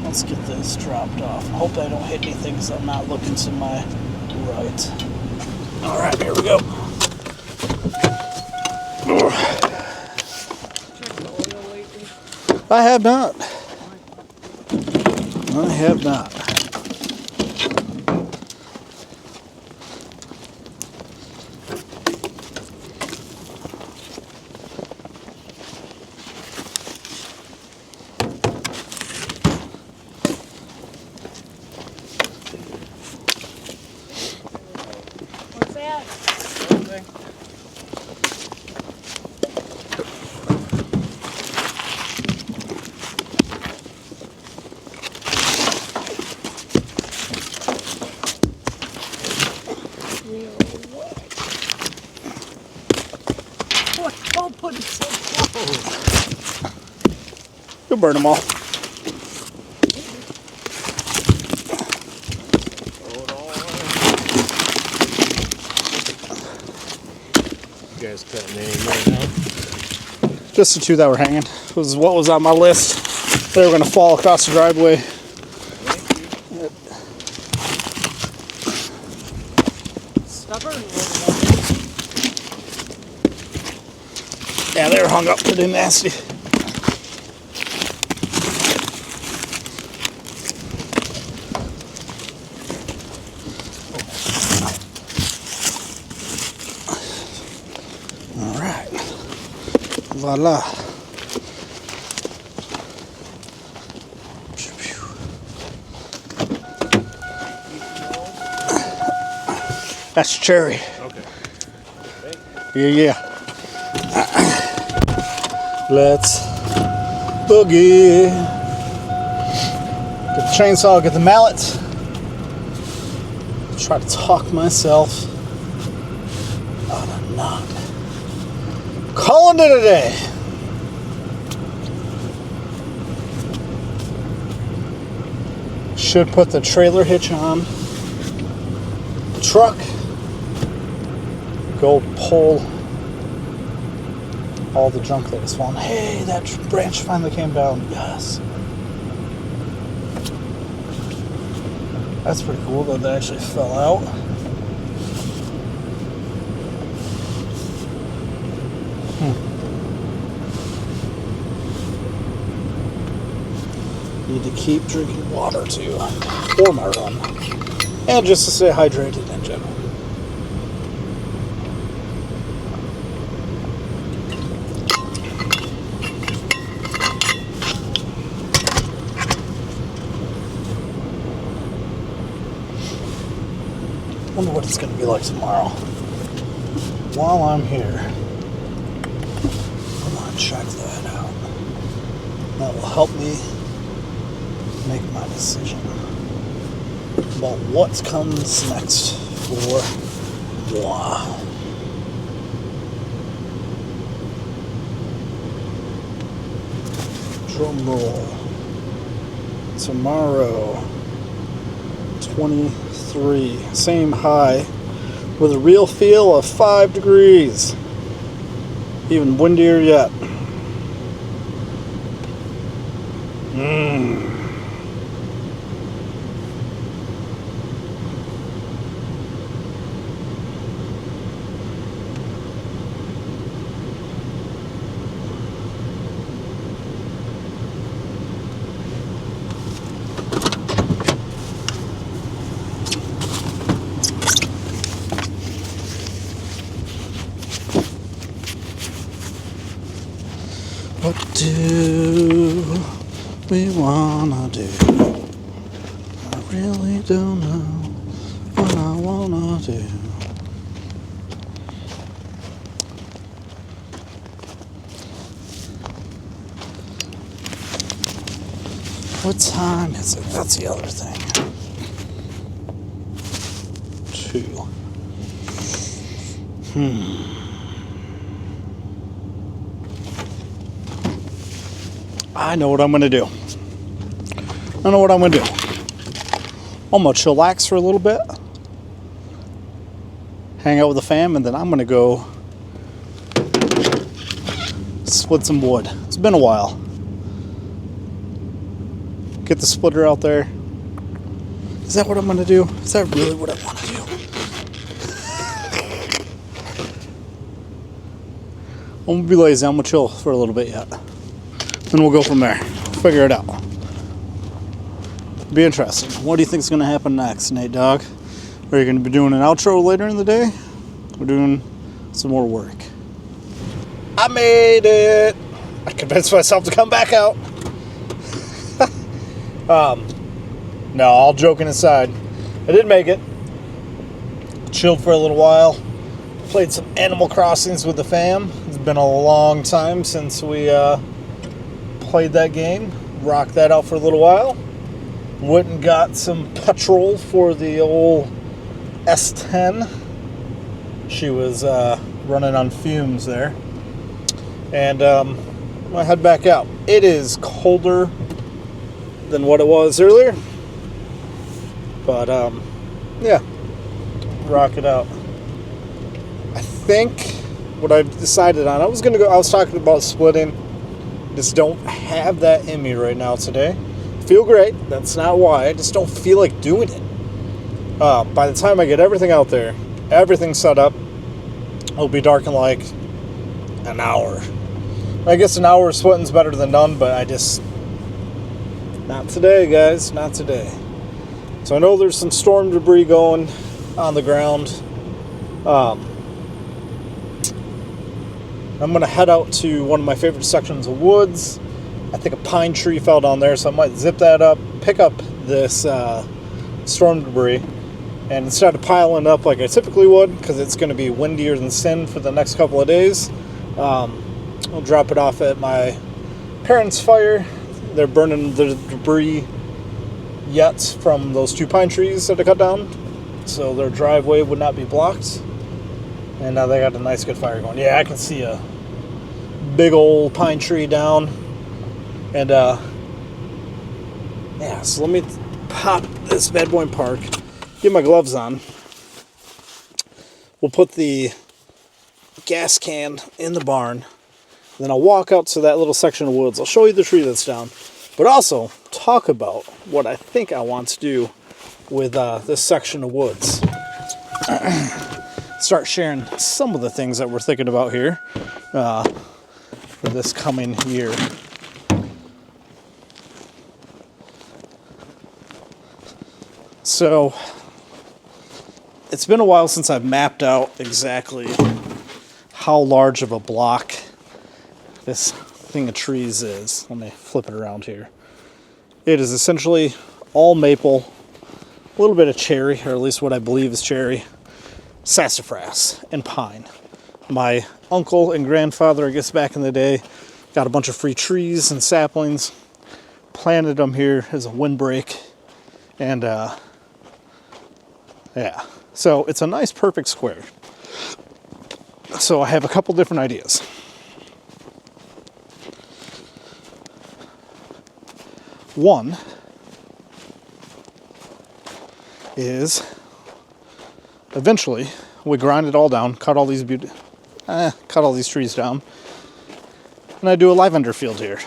Let's get this dropped off. I hope I don't hit anything because I'm not looking to my right. Alright, here we go. Check the oil lately. I have not. I have not. What's that? Everything. What? Don't put it so close. You'll burn them all. You guys cutting any more now? Just the two that were hanging. It was what was on my list. They were going to fall across the driveway. Stubborn. Yeah, they were hung up pretty nasty. All right. Voila. That's cherry. Okay. Yeah. Let's boogie. Get the chainsaw, get the mallets. Try to talk myself out of knot. Calling it a day. Should put the trailer hitch on the truck. Go pull all the junk that was falling. Hey, that branch finally came down. Yes. That's pretty cool that actually fell out. Need to keep drinking water too for my run. And just to stay hydrated in general. Wonder what it's going to be like tomorrow. While I'm here, I'm going to check that out. That will help me make my decision about what comes next for moi. Drum roll. Tomorrow, 23, same high, with a real feel of 5 degrees. Even windier yet. What do we wanna do? I really don't know what I wanna do. What time is it? That's the other thing. 2. I know what I'm going to do. I know what I'm going to do. I'm going to chillax for a little bit. Hang out with the fam, and then I'm going to go split some wood. It's been a while. Get the splitter out there. Is that what I'm going to do? Is that really what I want to do? I'm going to be lazy. I'm going to chill for a little bit yet. Then we'll go from there. Figure it out. Be interesting. What do you think is going to happen next, Nate Dogg? Are you going to be doing an outro later in the day? We're doing some more work. I made it. I convinced myself to come back out. No, all joking aside, I did make it. Chilled for a little while. Played some Animal Crossings with the fam. It's been a long time since we played that game. Rocked that out for a little while. Went and got some petrol for the old S10. She was running on fumes there. And I'm gonna head back out. It is colder than what it was earlier, but yeah, rock it out. I think what I've decided on, I was talking about splitting. Just don't have that in me right now today. Feel great, that's not why. I just don't feel like doing it. By the time I get everything out there, everything set up, it'll be dark in like an hour. I guess an hour of splitting's better than none, but not today, guys, not today. So I know there's some storm debris going on the ground. I'm going to head out to one of my favorite sections of woods. I think a pine tree fell down there, so I might zip that up, pick up this storm debris, and instead of piling up like I typically would, because it's going to be windier than sin for the next couple of days, I'll drop it off at my parents' fire. They're burning the debris yet from those 2 pine trees that I cut down, so their driveway would not be blocked. And now they got a nice good fire going. Yeah, I can see a big old pine tree down. And yeah, so let me pop this bad boy in park, get my gloves on. We'll put the gas can in the barn. And then I'll walk out to that little section of woods. I'll show you the tree that's down. But also talk about what I think I want to do with this section of woods. Start sharing some of the things that we're thinking about here for this coming year. So it's been a while since I've mapped out exactly how large of a block this thing of trees is. Let me flip it around here. It is essentially all maple, a little bit of cherry, or at least what I believe is cherry, sassafras, and pine. My uncle and grandfather, I guess back in the day, got a bunch of free trees and saplings, planted them here as a windbreak, and yeah, so it's a nice perfect square. So I have a couple different ideas. One is eventually we grind it all down, cut all these trees down, and I do a lavender field here.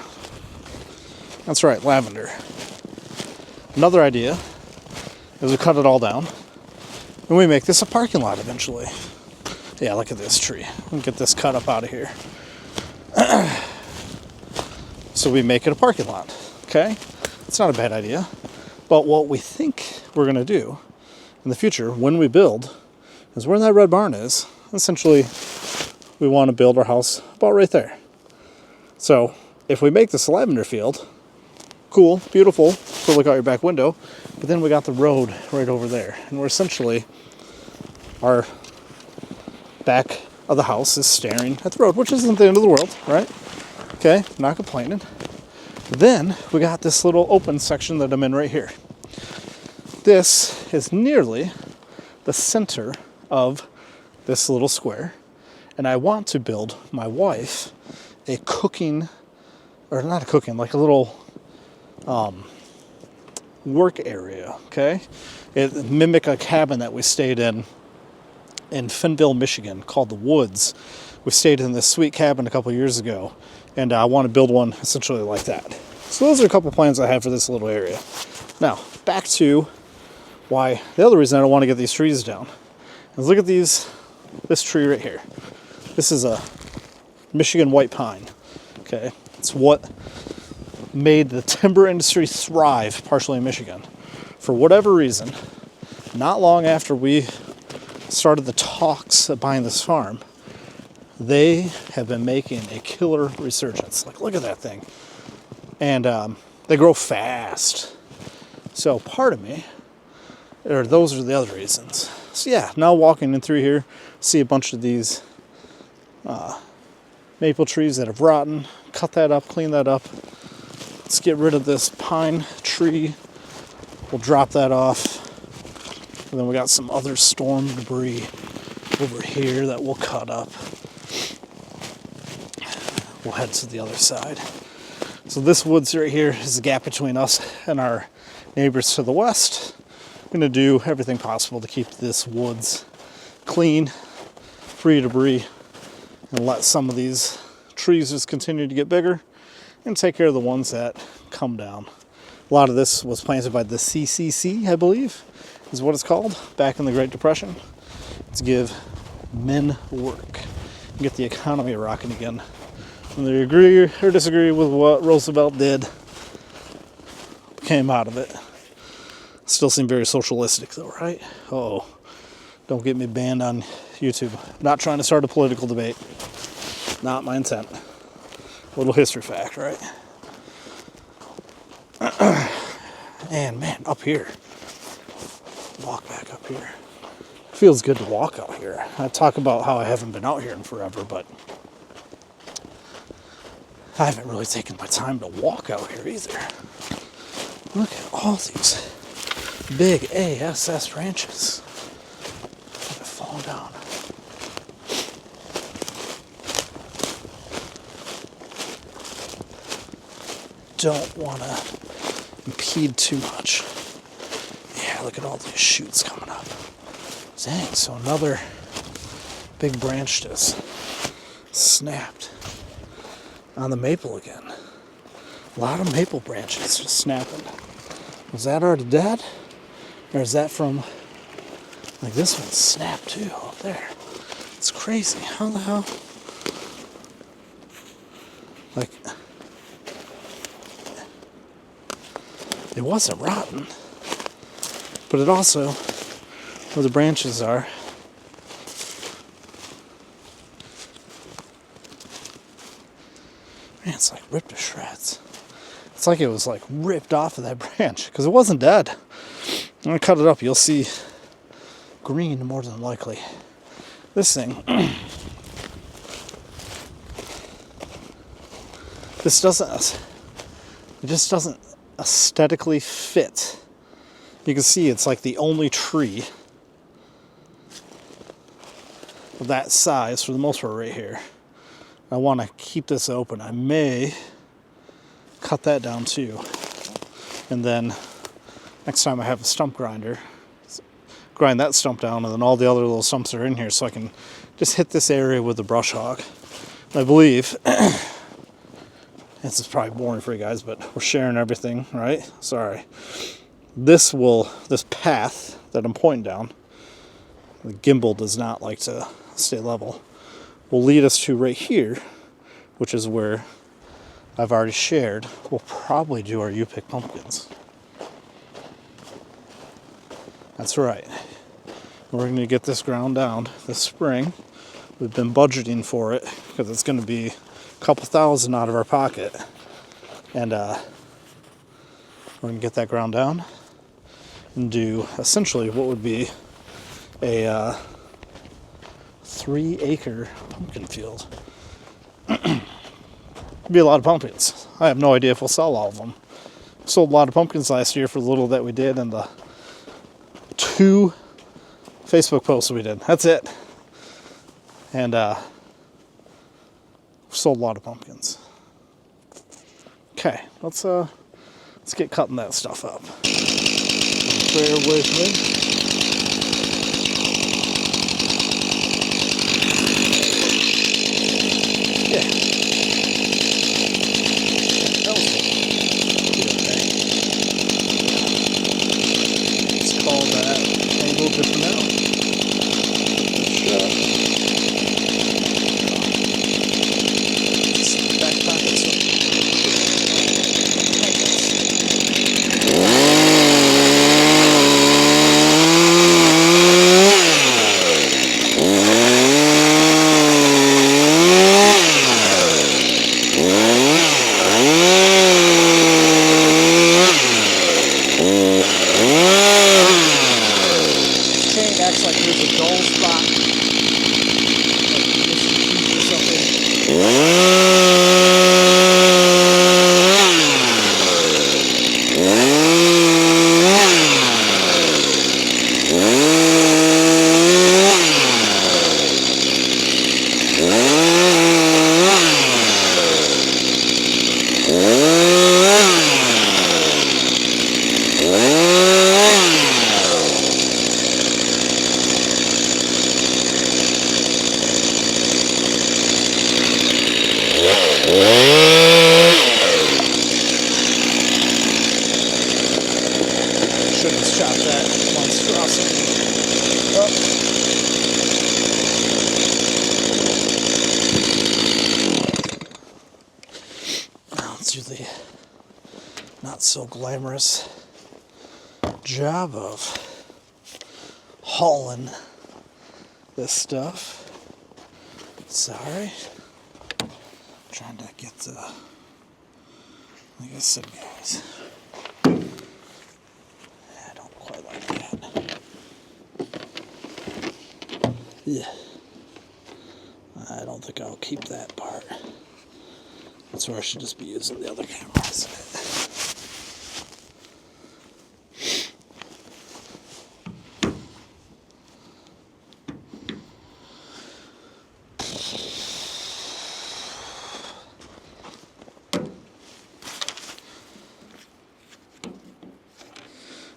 That's right, lavender. Another idea is we cut it all down and we make this a parking lot eventually. Yeah, look at this tree. We'll get this cut up out of here. So we make it a parking lot. Okay? It's not a bad idea. But what we think we're going to do in the future when we build is where that red barn is. Essentially, we want to build our house about right there. So if we make this a lavender field, cool, beautiful, to look out your back window, but then we got the road right over there. And we're essentially, our back of the house is staring at the road, which isn't the end of the world, right? Okay, not complaining. Then we got this little open section that I'm in right here. This is nearly the center of this little square, and I want to build my wife a cooking, or not a cooking, like a little work area, okay? It mimic a cabin that we stayed in Fenville, Michigan, called The Woods. We stayed in this sweet cabin a couple years ago, and I want to build one essentially like that. So those are a couple plans I have for this little area. Now, back to why, the other reason I don't want to get these trees down is look at this tree right here. This is a Michigan white pine, okay? It's what made the timber industry thrive partially in Michigan. For whatever reason, not long after we started the talks of buying this farm, they have been making a killer resurgence. Like, look at that thing. And they grow fast. So part of me, or those are the other reasons. So yeah, now walking in through here, see a bunch of these maple trees that have rotten. Cut that up, clean that up. Let's get rid of this pine tree. We'll drop that off. And then we got some other storm debris over here that we'll cut up. we'll head to the other side. So this woods right here is the gap between us and our neighbors to the west. I'm gonna do everything possible to keep this woods clean, free of debris, and let some of these trees just continue to get bigger and take care of the ones that come down. A lot of this was planted by the CCC, I believe, is what it's called, back in the Great Depression, to give men work and get the economy rocking again. When they agree or disagree with what Roosevelt did, came out of it. Still seem very socialistic though, right? Uh-oh. Don't get me banned on YouTube. Not trying to start a political debate. Not my intent. Little history fact, right? And man, up here. Walk back up here. Feels good to walk out here. I talk about how I haven't been out here in forever, but I haven't really taken my time to walk out here either. Look at all these big ASS ranches that have fallen down. Don't want to impede too much. Yeah, look at all these shoots coming up. Dang, so another big branch just snapped on the maple again. A lot of maple branches just snapping. Was that already dead? Or is that from, like this one snapped too up there. It's crazy. How the hell? Like, it wasn't rotten, but it also, where the branches are, man, it's like ripped to shreds. It's like it was like ripped off of that branch, because it wasn't dead. I'm gonna cut it up, you'll see green more than likely. This thing, this doesn't, it just doesn't aesthetically fit. You can see it's like the only tree of that size for the most part right here. I want to keep this open. I may cut that down too, and then next time I have a stump grinder, grind that stump down, and then all the other little stumps are in here, so I can just hit this area with the brush hog. I believe this is probably boring for you guys, but we're sharing everything, right? Sorry. This path that I'm pointing down, the gimbal does not like to stay level, will lead us to right here, which is where I've already shared. We'll probably do our U-pick pumpkins. That's right. We're going to get this ground down this spring. We've been budgeting for it because it's going to be a couple thousand out of our pocket. And we're going to get that ground down and do essentially what would be a 3-acre pumpkin field. Be a lot of pumpkins. I have no idea if we'll sell all of them. Sold a lot of pumpkins last year for the little that we did and the 2 Facebook posts we did. That's it. And sold a lot of pumpkins. Okay, let's get cutting that stuff up. Bear with me. Good for now. Back pockets. so glamorous job of hauling this stuff. Sorry. Trying to get the, like I said, guys. I don't quite like that. Yeah. I don't think I'll keep that part. That's where I should just be using the other camera, isn't it?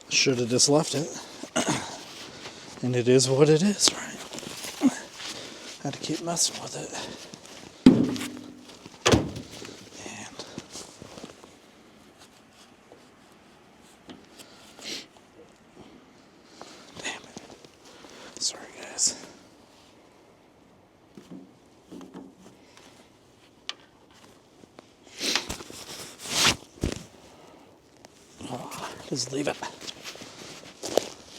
Should have just left it. And it is what it is, right? Had to keep messing with it. And damn it. Sorry, guys. Oh, just leave it.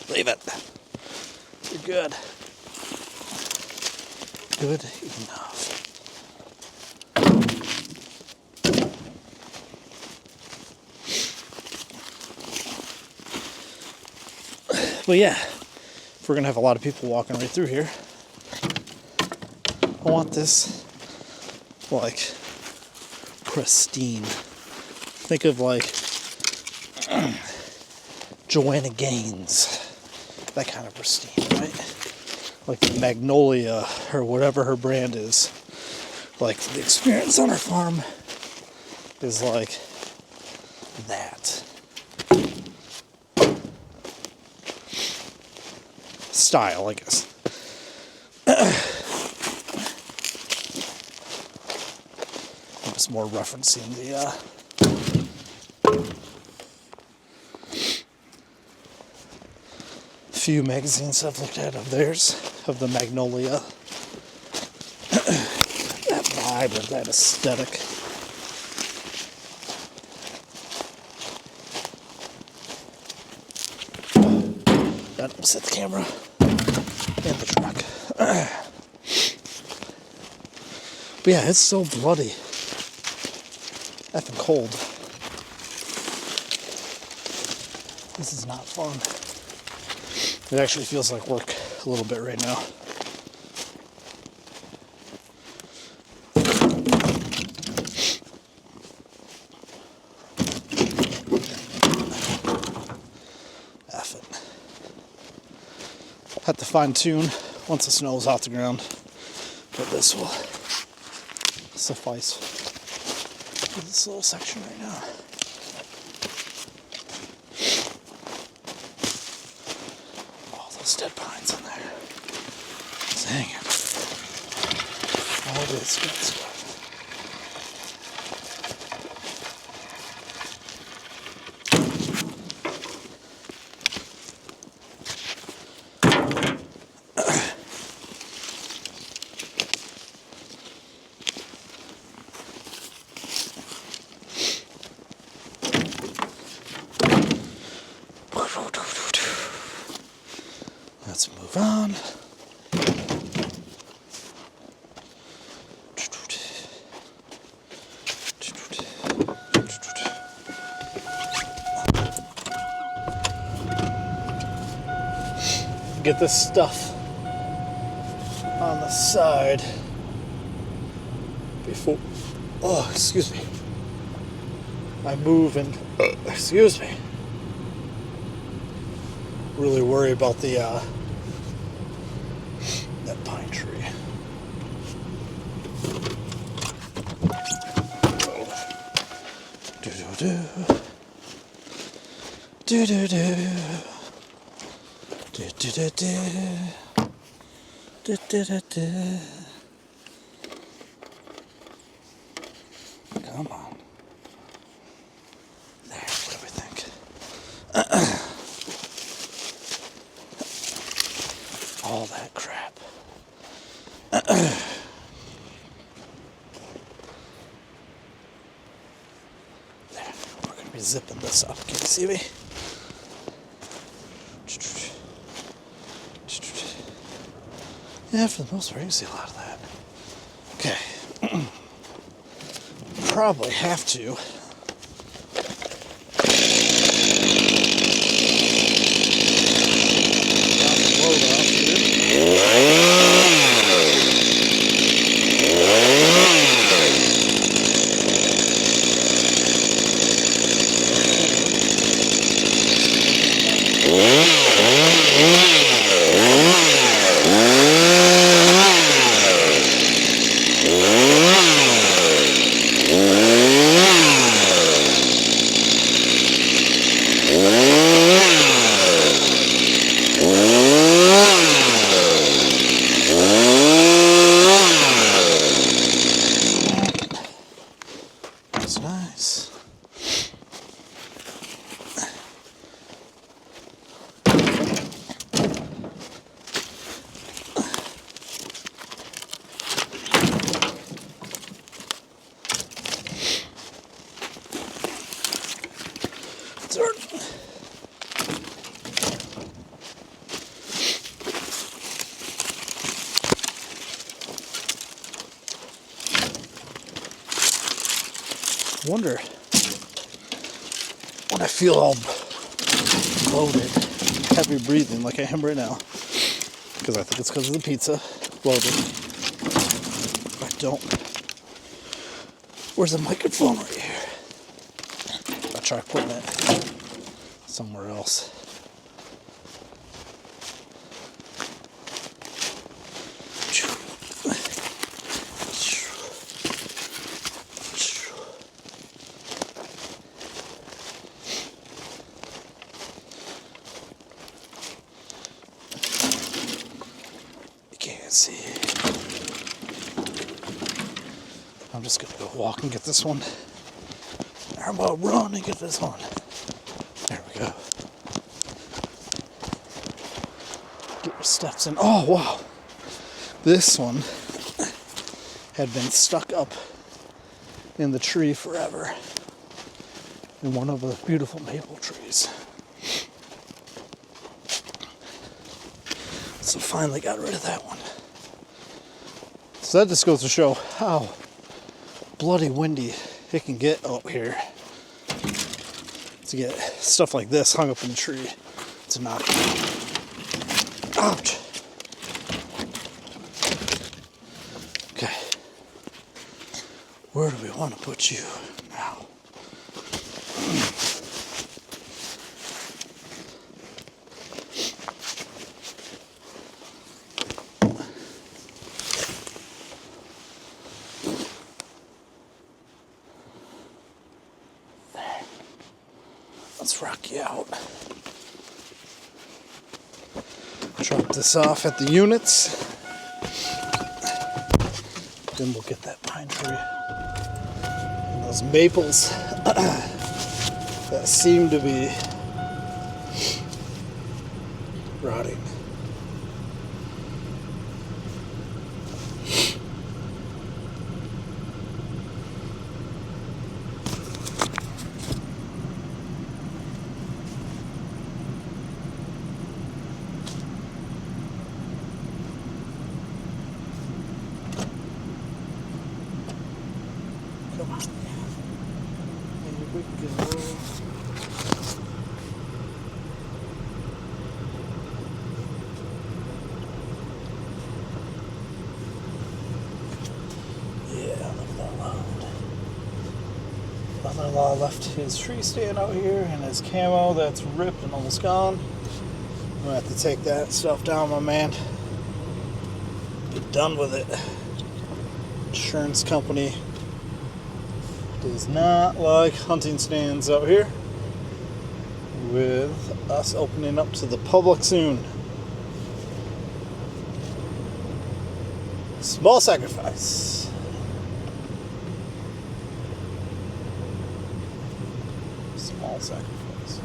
Leave it. You're good. Good enough. But yeah, if we're gonna have a lot of people walking right through here, I want this like pristine. Think of like Joanna Gaines. That kind of pristine, right? Like the Magnolia or whatever her brand is. Like the experience on her farm is like that. Style, I guess. I'm just more referencing the few magazines I've looked at of theirs, of the Magnolia. That vibe or that aesthetic. That upset the camera and the truck. But yeah, it's so bloody. Effing cold. This is not fun. It actually feels like work a little bit right now. F it. Have to fine tune once the snow is off the ground, but this will suffice for this little section right now. Dead pines in there. Dang it. All this good stuff. Let's move on. Get this stuff on the side before, oh, excuse me, I move and, excuse me, really worry about the, that pine tree. Do-do-do. Do-do-do. Do-do-do-do. Do-do-do-do. Come on. There, what do we think? All that crap. There, we're gonna be zipping this up. Can you see me? Yeah, for the most part, you can see a lot of that. Okay. Probably have to. Load off here. That's nice. Wonder when I feel all bloated, heavy breathing like I am right now, because I think it's because of the pizza, bloated. If I don't, where's the microphone right here? I'll try putting it somewhere else. Can't see. I'm just gonna go walk and get this one. Or I'm gonna run and get this one. There we go. Get your steps in. Oh wow. This one had been stuck up in the tree forever. In one of the beautiful maple trees. So finally got rid of that one. So that just goes to show how bloody windy it can get out here to get stuff like this hung up in the tree to knock it out. Ouch. Okay. Where do we want to put you now? Let's rock you out. Drop this off at the units. Then we'll get that pine tree. And those maples that seem to be rotting. Come on. Here we go. Yeah, look at that load. Brother-in-law left his tree stand out here and his camo that's ripped and almost gone. I'm gonna have to take that stuff down, my man. Get done with it. Insurance company does not like hunting stands out here, with us opening up to the public soon. Small sacrifice. Small sacrifice.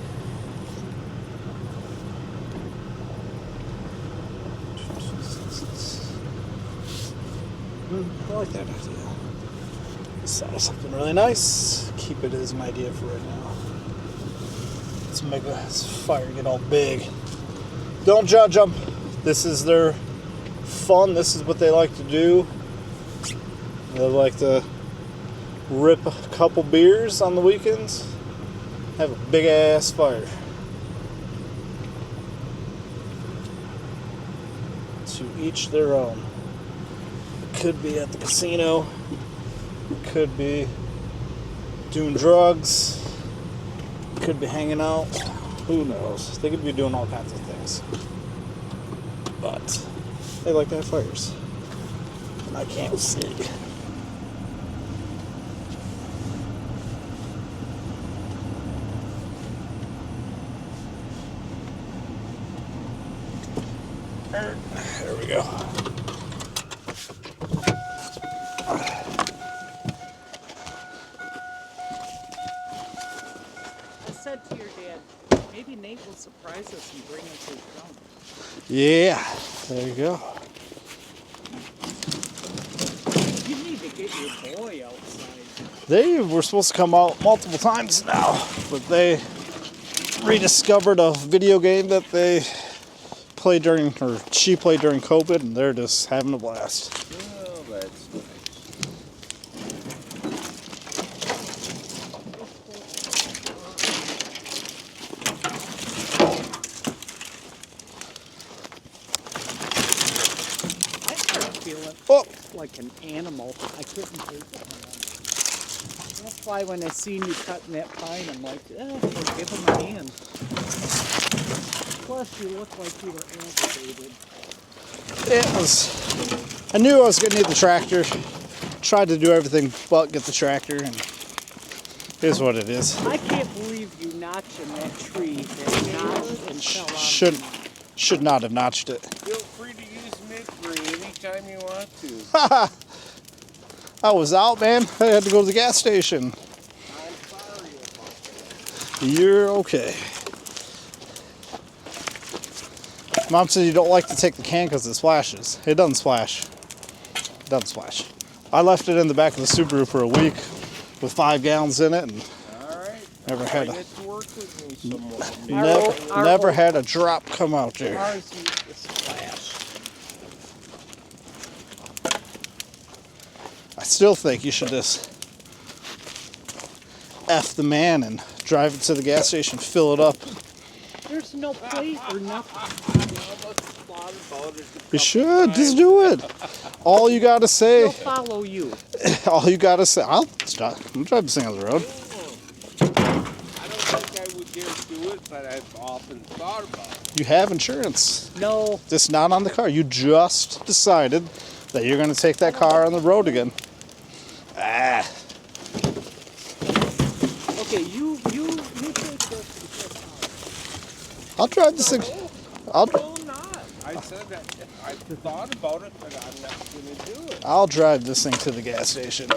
I like that idea. Set something really nice. Keep it as an idea for right now. Let's make this fire get all big. Don't judge them. This is their fun. This is what they like to do. They like to rip a couple beers on the weekends. Have a big ass fire. To each their own. It could be at the casino. It could be doing drugs. It could be hanging out. Who knows? They could be doing all kinds of things. But they like to have fires. And I can't see. There we go. I said to your dad, maybe Nate will surprise us and bring us his gun. Yeah, there you go. You need to get your boy outside. They were supposed to come out multiple times now, but they rediscovered a video game that they played during, or she played during COVID, and they're just having a blast. Well, that's nice. I started feeling Oh, like an animal. I couldn't take it, man. That's why when I seen you cutting that pine, I'm like, give him a hand. Plus, you look like you were amputated. it was. I knew I was going to need the tractor. Tried to do everything but get the tractor, and here's what it is. I can't believe you notching that tree that notched and fell on. Should not have notched it. Feel free to use Midbury anytime you want to. I was out, man. I had to go to the gas station. I'm sorry about that. You're okay. Mom said you don't like to take the can because it splashes. It doesn't splash. It doesn't splash. I left it in the back of the Subaru for a week with 5 gallons in it, and All right. Never had I a- get to work with me some more. never had a drop come out there. Ours used to splash. I still think you should just F the man and drive it to the gas station, fill it up. There's no plate or nothing. You should, just do it. All you gotta say, He'll follow you. all you gotta say, I'll stop. I'm driving this thing on the road. I don't think I would dare do it, but I've often thought about it. You have insurance. No, Just not on the car. You just decided that you're gonna take that car on the road again. Ah, okay, you take this. I'll drive this thing. No, not. I said that I've thought about it, but I'm not going to do it. I'll drive this thing to the gas station.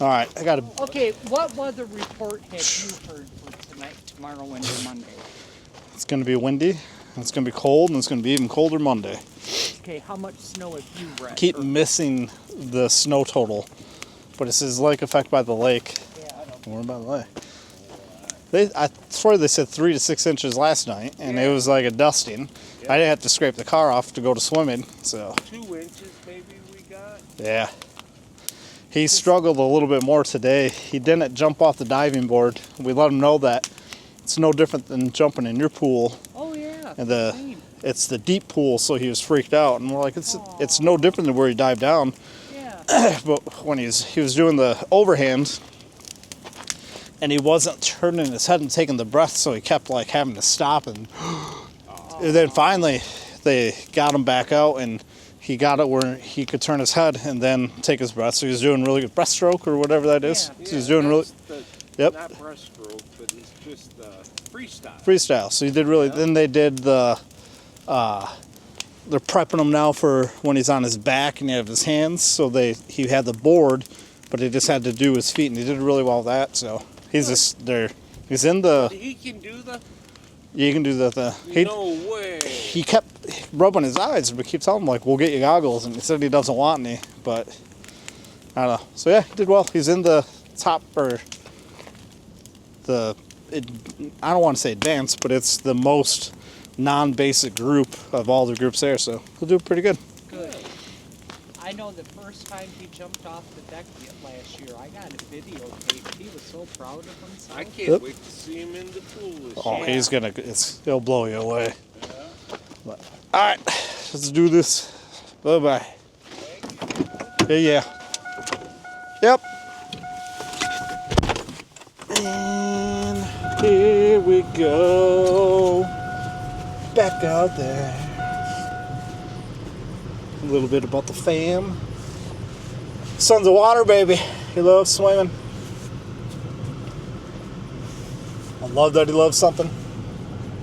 All right, I gotta. Okay, what weather report have you heard for tonight, tomorrow, and Monday? It's gonna be windy. It's gonna be cold, and it's gonna be even colder Monday. Okay, how much snow have you read? Keep missing the snow total, but it says lake effect by the lake. Yeah, I don't. What about the lake? I swear they said 3 to 6 inches last night, and it was like a dusting. I didn't have to scrape the car off to go to swimming, so 2 inches maybe we got. yeah. He struggled a little bit more today. He didn't jump off the diving board. We let him know that it's no different than jumping in your pool. Oh yeah. And same. it's the deep pool, so he was freaked out. And we're like, it's no different than where he dived down. Yeah. But when he was doing the overhand, and he wasn't turning his head and taking the breath, so he kept like having to stop. And then finally, they got him back out, and he got it where he could turn his head and then take his breath. So he was doing really good breaststroke or whatever that is. Yeah. So he was doing really Yep. Not breaststroke, but it's just freestyle. freestyle. So he did really. Then they did the. They're prepping him now for when he's on his back and he have his hands. So he had the board, but he just had to do his feet, and he did really well with that. So he's just there. He's in the. He can do the. You can do the. No way. He kept rubbing his eyes, but keep telling him like, "We'll get you goggles," and he said he doesn't want any, but I don't know. So yeah, he did well. He's in the top, or I don't want to say advanced, but it's the most non-basic group of all the groups there. So he'll do pretty good. Good. I know the first time he jumped off the deck last year, I got a videotape. He was so proud of himself. I can't Yep. wait to see him in the pool this Oh, year. he's gonna. He'll blow you away. But, all right, let's do this. Bye bye. Yeah. Yep. And here we go. Back out there. A little bit about the fam. Son's a water baby. He loves swimming. I love that he loves something.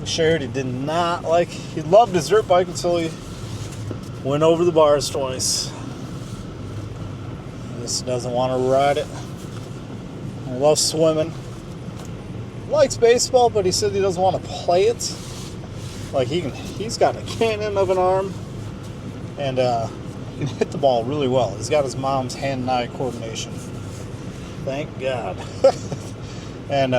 We shared he did not like. He loved his dirt bike until he went over the bars twice. He just doesn't want to ride it. He loves swimming. Likes baseball, but he said he doesn't want to play it. Like he's got a cannon of an arm, and he can hit the ball really well. He's got his mom's hand-eye coordination. Thank God. And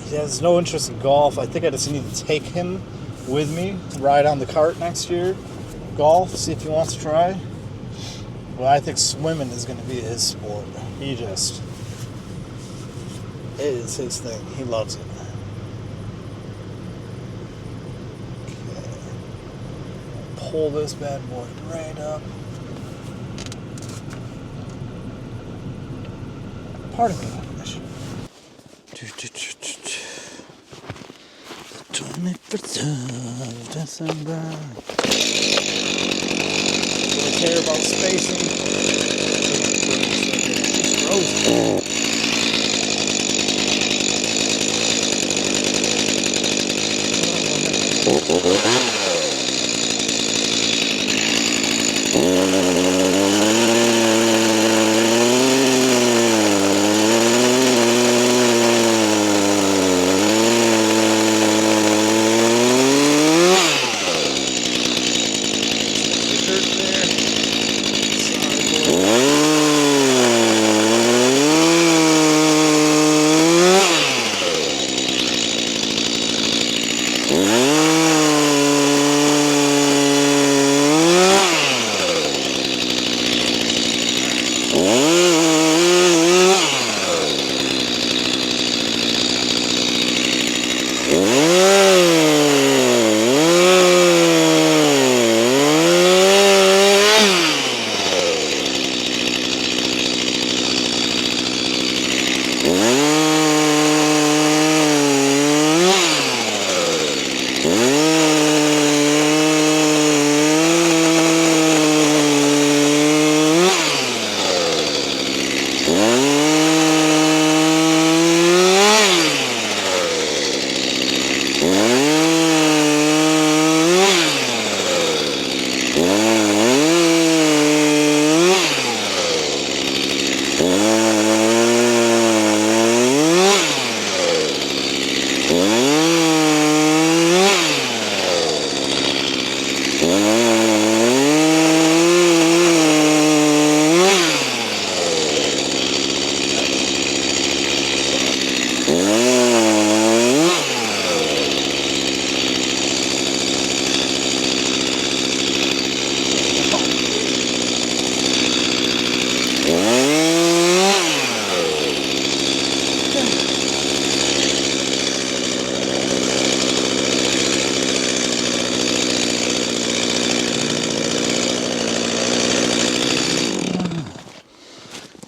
he has no interest in golf. I think I just need to take him with me, ride on the cart next year, golf, see if he wants to try. Well, I think swimming is going to be his sport. It is his thing. He loves it. Okay. Pull this bad boy right up. Pardon me. 21st of December. Don't care about spacing.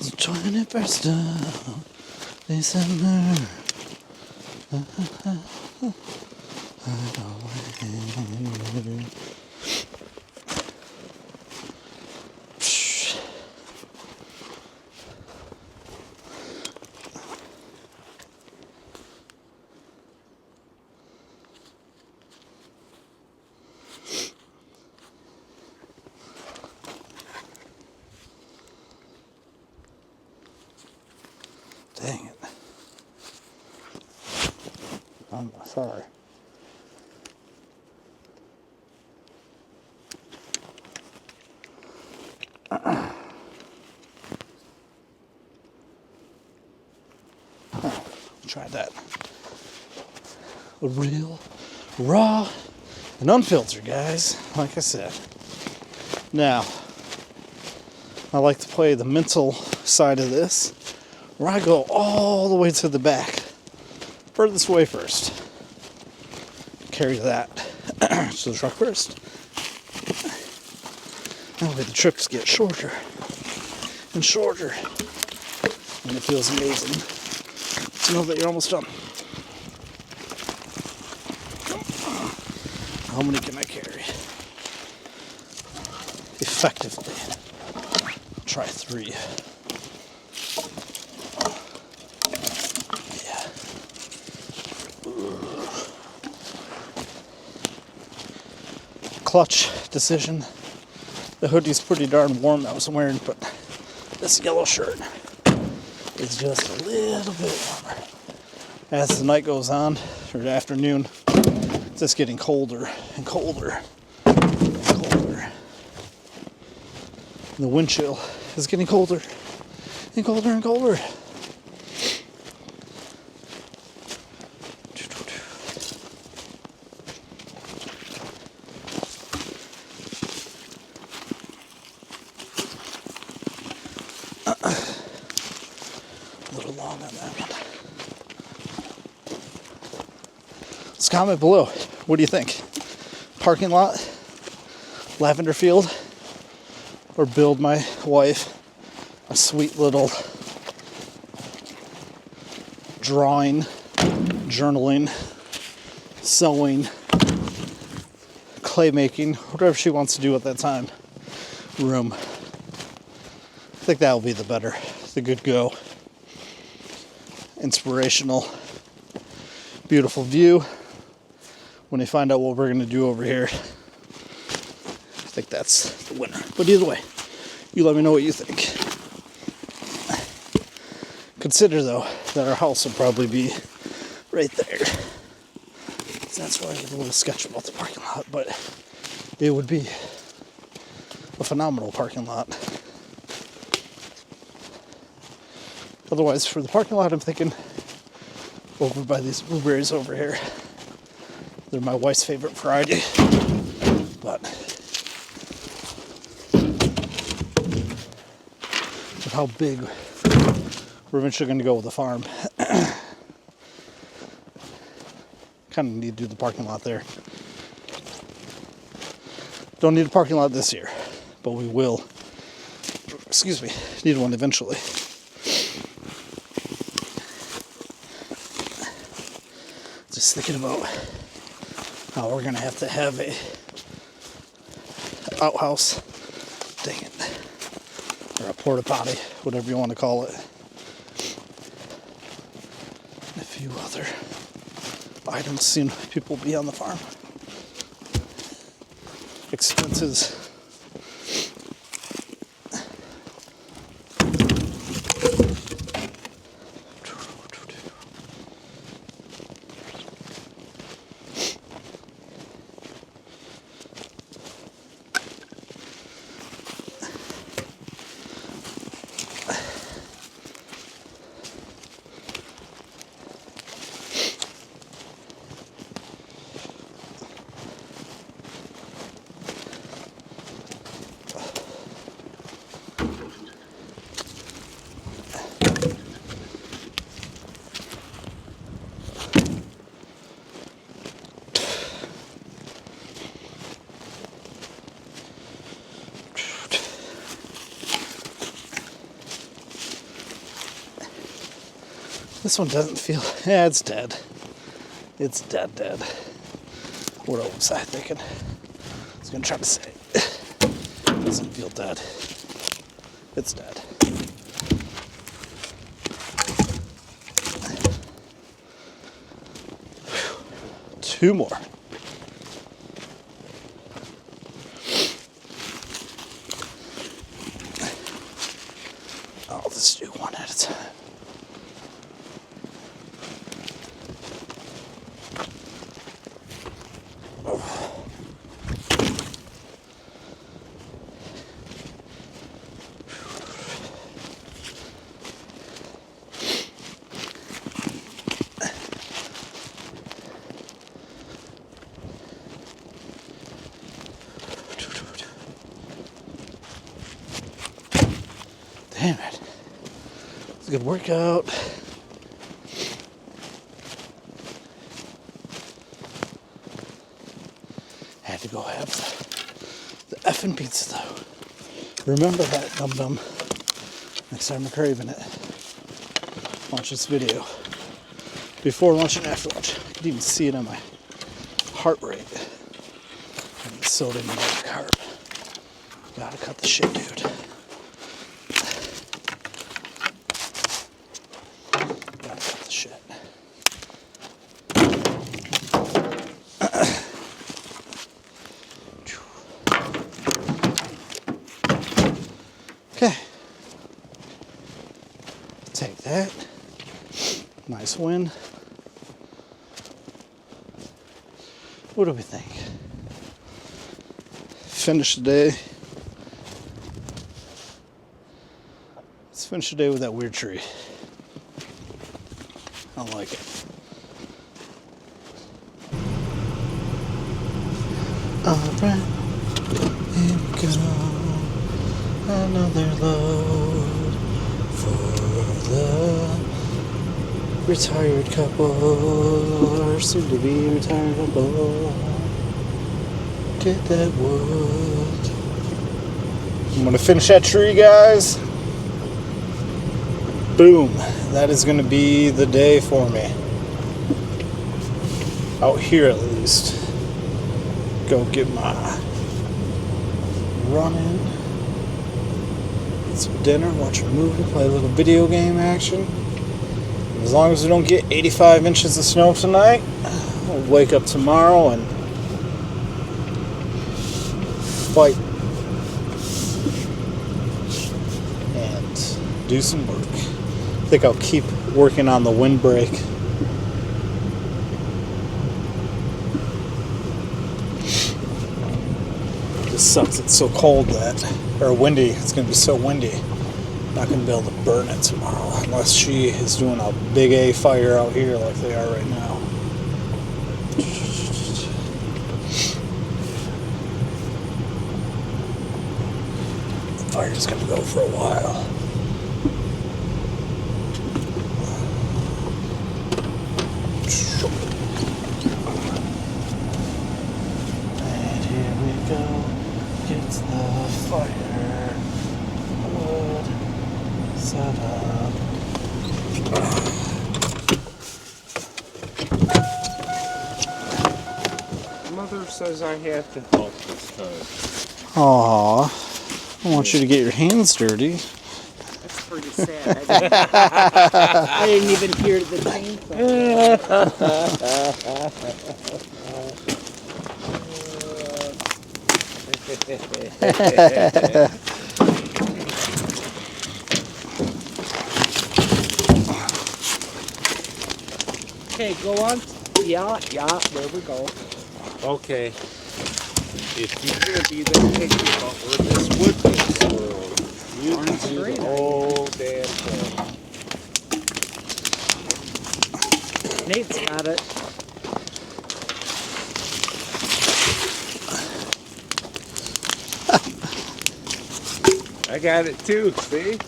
It's 21st of December. Dang it. I'm sorry. Try that. A real, raw, and unfiltered, guys. Like I said. Now, I like to play the mental side of this, where I go all the way to the back. Furthest way first. Carry that to the truck first. That way the trips get shorter and shorter. And it feels amazing to know that you're almost done. How many can I carry? Effectively. Try 3. Yeah. Clutch decision. The hoodie's pretty darn warm that I was wearing, but this yellow shirt is just a little bit warmer. As the night goes on, or the afternoon, it's just getting colder and colder and colder. And the wind chill is getting colder and colder and colder. A little long on that one. Let's comment below. What do you think? Parking lot, lavender field, or build my wife a sweet little drawing, journaling, sewing, clay making, whatever she wants to do at that time, room. I think that will be the good go. Inspirational, beautiful view. When they find out what we're going to do over here, I think that's the winner. But either way, you let me know what you think. Consider, though, that our house will probably be right there. So that's why I get a little sketch about the parking lot, but it would be a phenomenal parking lot. Otherwise, for the parking lot, I'm thinking over by these blueberries over here. They're my wife's favorite variety. But with how big we're eventually going to go with the farm, kind of need to do the parking lot there. Don't need a parking lot this year, but we will, excuse me, need one eventually. Just thinking about how we're gonna have a outhouse, dang it, or a porta potty, whatever you want to call it, and a few other items seen people be on the farm. Expenses. This one doesn't feel, yeah, it's dead. It's dead. What was I thinking? I was gonna try to say it doesn't feel dead. It's dead. Two more. I'll just do one at a time. Damn it. It's a good workout. Had to go have the effing pizza though. Remember that, dum dum. Next time we're craving it. Watch this video. Before lunch and after lunch. I can even see it on my heart rate. And the sodium and the carb. Gotta cut the shit, dude. Gotta cut the shit. Okay. Take that. Nice win. What do we think? Finish the day. Let's finish the day with that weird tree. I like it. Alright, here we go. Another load for the retired couple, or soon to be retired couple. Get that wood. I'm gonna finish that tree, guys. Boom. That is gonna be the day for me. Out here at least. Go get my running. Eat some dinner, watch a movie, play a little video game action. As long as we don't get 85 inches of snow tonight, we'll wake up tomorrow and fight and do some work. I think I'll keep working on the windbreak. It sucks, it's so cold or windy, it's going to be so windy. I'm not going to be able to burn it tomorrow unless she is doing a big A fire out here like they are right now. The fire's going to go for a while. And here we go. Get the fire wood set up. Mother says I have to help this time. Aw, I want you to get your hands dirty. That's pretty sad. I didn't even hear the chainsaw. Okay, go on. Yeah, there we go. Okay. If you're gonna be that picky about where this wood gets swirled, you can do the whole damn thing. Nate's got it. I got it too, see?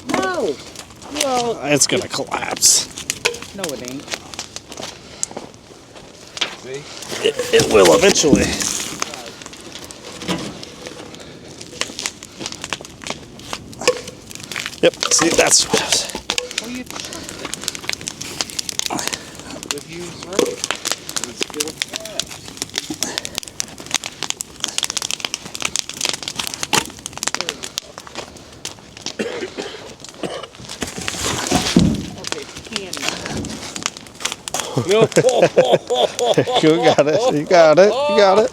No! Well, It's gonna collapse. no it ain't. See? It will eventually. Yep, see, that's what I was. Well, you chucked it. If you use right, it's still flat. Okay, candy. No. You got it. You got it. You got it.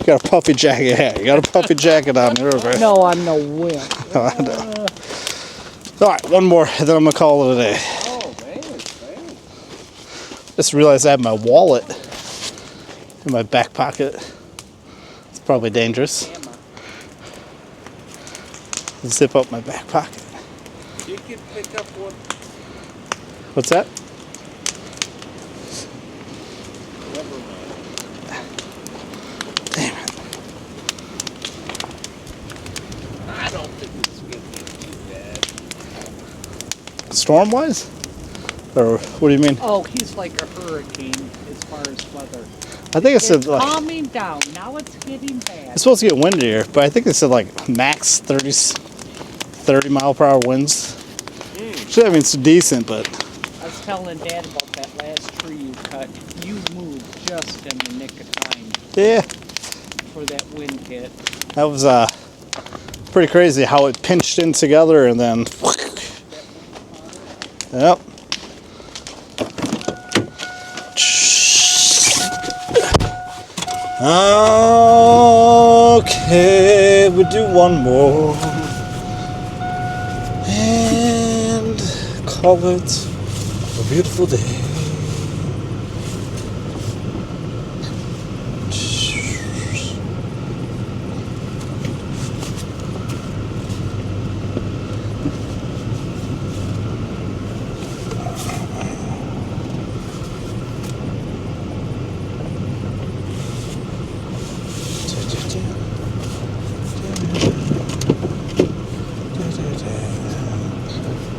You got a puffy jacket. Yeah, you got a puffy jacket on there. Okay. No, I'm no wimp. All right, one more, and then I'm gonna call it a day. Oh, thanks. Just realized I have my wallet in my back pocket. It's probably dangerous. Emma. zip up my back pocket. You can pick up one. What's that? Never mind. Damn it. I don't think it's gonna be too bad. Storm-wise? Or what do you mean? Oh, he's like a hurricane as far as weather. I think it said It's like calming down. Now it's getting bad. it's supposed to get windier, but I think it said like max 30 mile per hour winds. Shit, I mean it's decent, but I was telling Dad about that last tree you cut. You moved just in the nick of time yeah, for that wind hit. that was pretty crazy how it pinched in together and then. Yep. Okay, we do one more and call it a beautiful day.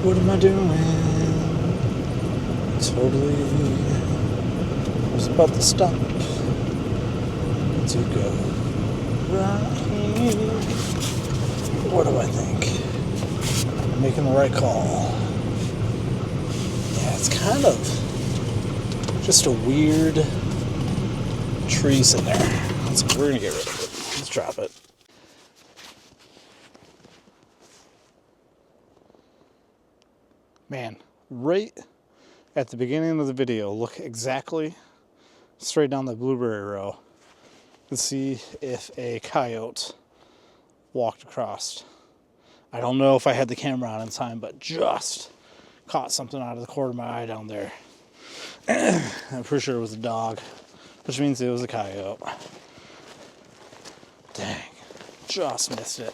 What am I doing? Totally. I was about to stop to go right here. What do I think? I'm making the right call. Yeah, it's kind of just a weird tree sitting there. We're gonna get rid of it. Let's drop it. Man, right at the beginning of the video, look exactly straight down the blueberry row to see if a coyote walked across. I don't know if I had the camera on in time, but just caught something out of the corner of my eye down there. I'm pretty sure it was a dog, which means it was a coyote. Dang, just missed it.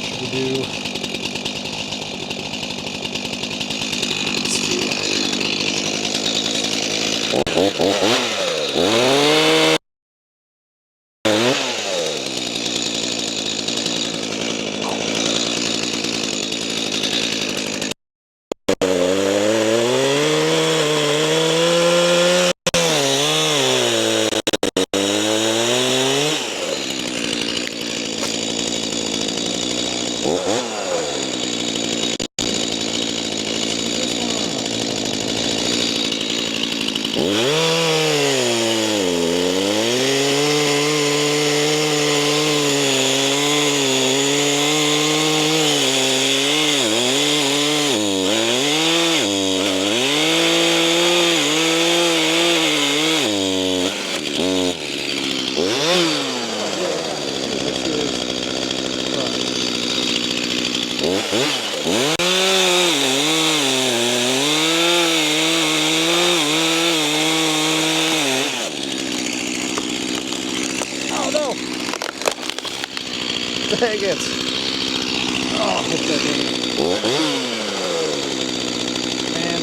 Should we do? Oh no! Dang it! Oh, hit that thing. Man.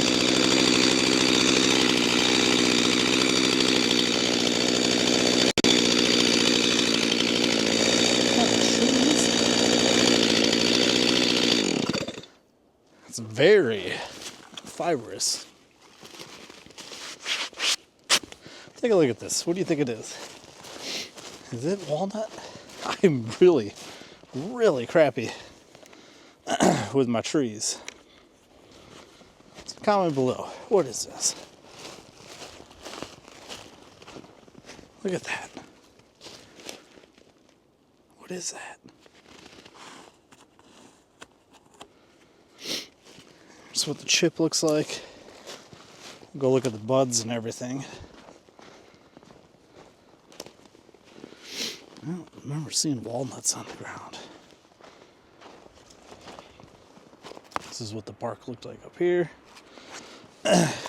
It's very fibrous. Take a look at this. What do you think it is? Is it walnut? I'm really, really crappy with my trees. Comment below. What is this? Look at that. What is that? Here's what the chip looks like. Go look at the buds and everything. I don't remember seeing walnuts on the ground. This is what the bark looked like up here.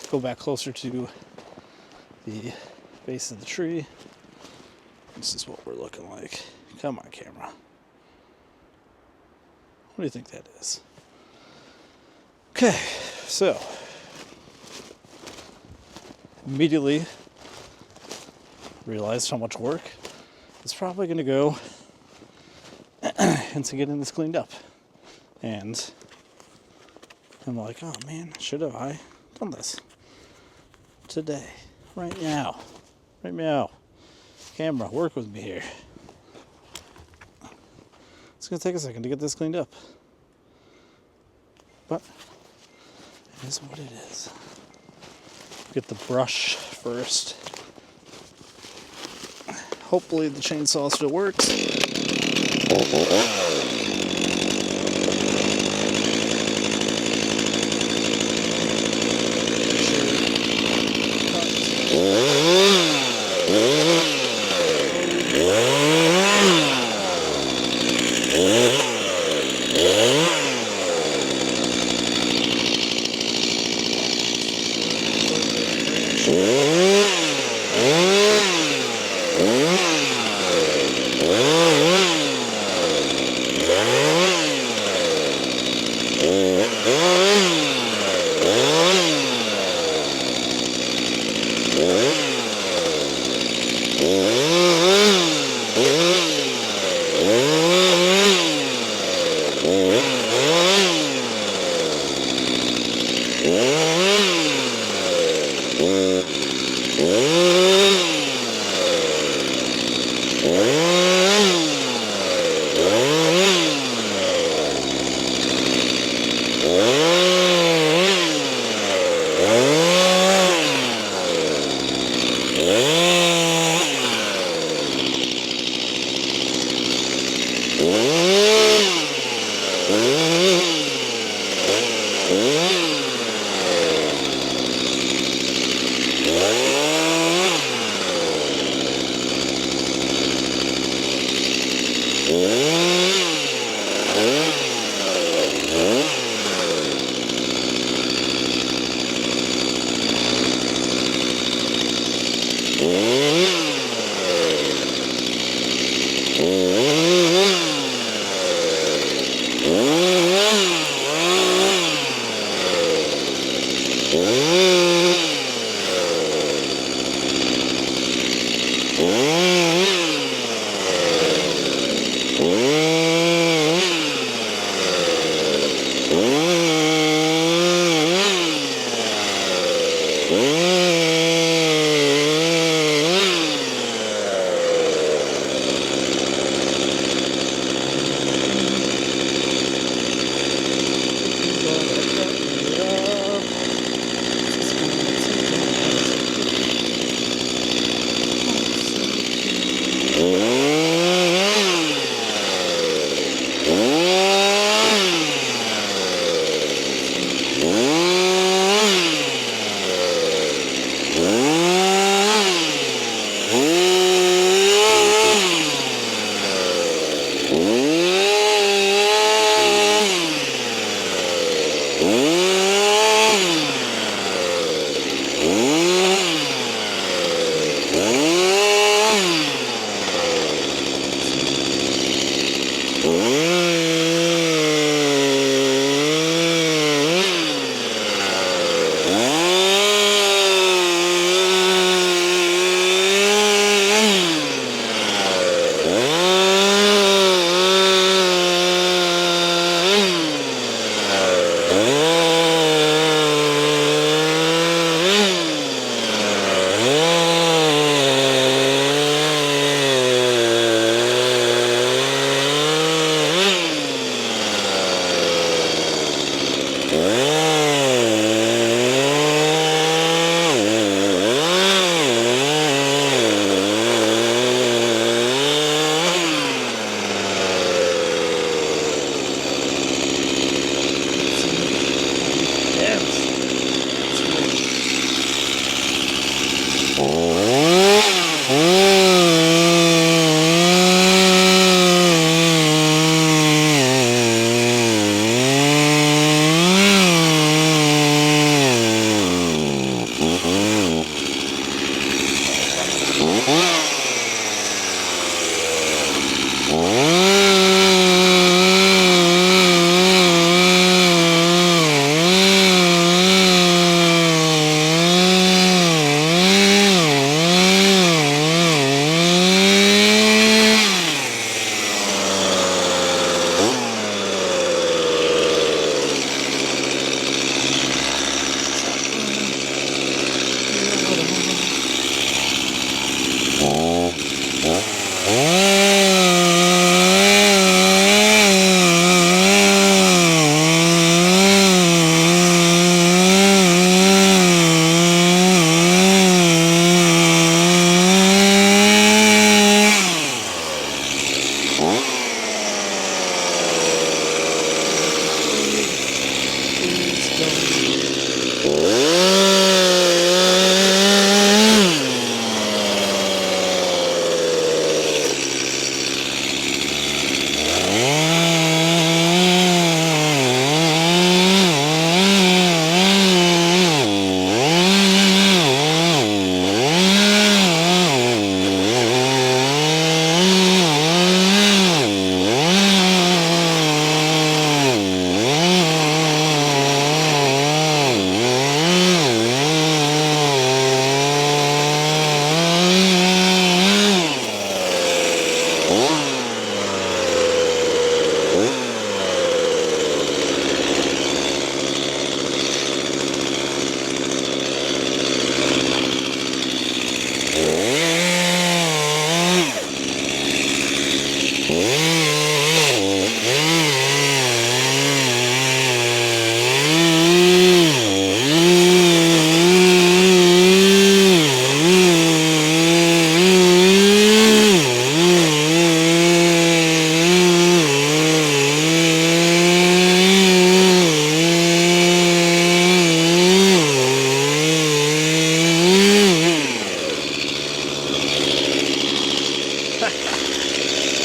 go back closer to the base of the tree. This is what we're looking like. Come on, camera. What do you think that is? Okay, so immediately realized how much work it's probably going to go into getting this cleaned up. And I'm like, oh man, should have I done this today, right now, right now. Camera, work with me here. It's gonna take a second to get this cleaned up, but it is what it is. Get the brush first. Hopefully the chainsaw still works.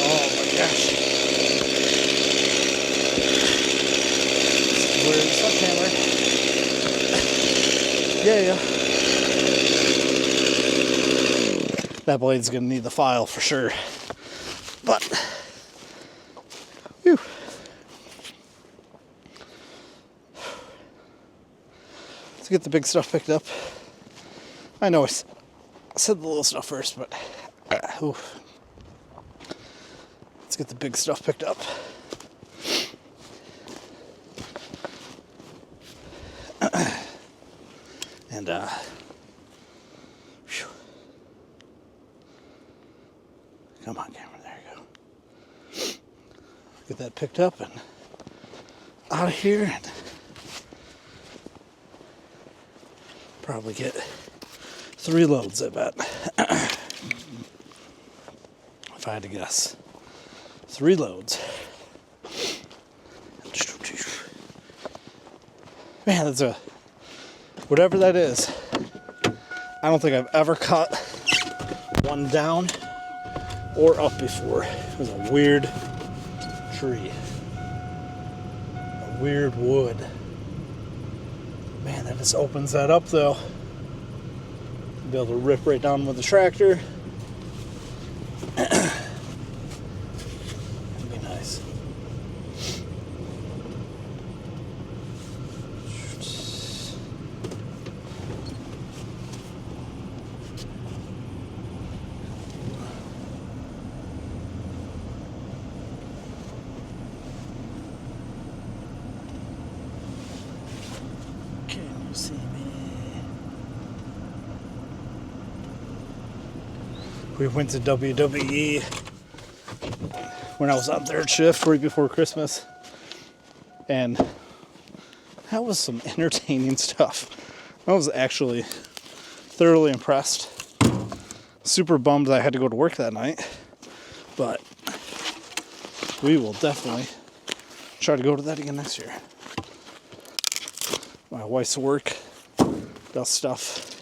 Oh my gosh. Where's the sledgehammer? Yeah. That blade's gonna need the file for sure. But, whew. Let's get the big stuff picked up. I know I said the little stuff first, but oof. Let's get the big stuff picked up. And whew. Come on, camera, there you go. Get that picked up and out of here, and probably get 3 loads, I bet. If I had to guess. 3 loads. Man, that's a... whatever that is. I don't think I've ever cut one down or up before. It was a weird tree. A weird wood. Man, that just opens that up though. Be able to rip right down with the tractor. That'd be nice. Can you see me? We went to WWE when I was on 3rd shift right before Christmas, and that was some entertaining stuff. I was actually thoroughly impressed. Super bummed that I had to go to work that night, but we will definitely try to go to that again next year. My wife's work does stuff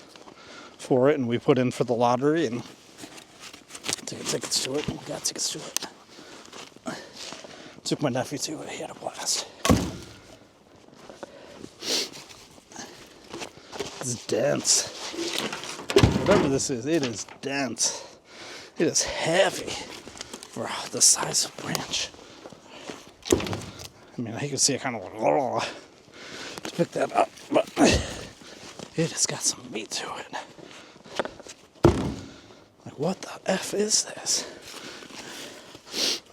for it, and we put in for the lottery and took tickets to it. We got tickets to it. Took my nephew to it. He had a blast. It's dense. Whatever this is, it is dense. It is heavy for the size of a branch. I mean, you can see it kind of like to pick that up, but it has got some meat to it. Like, what the F is this?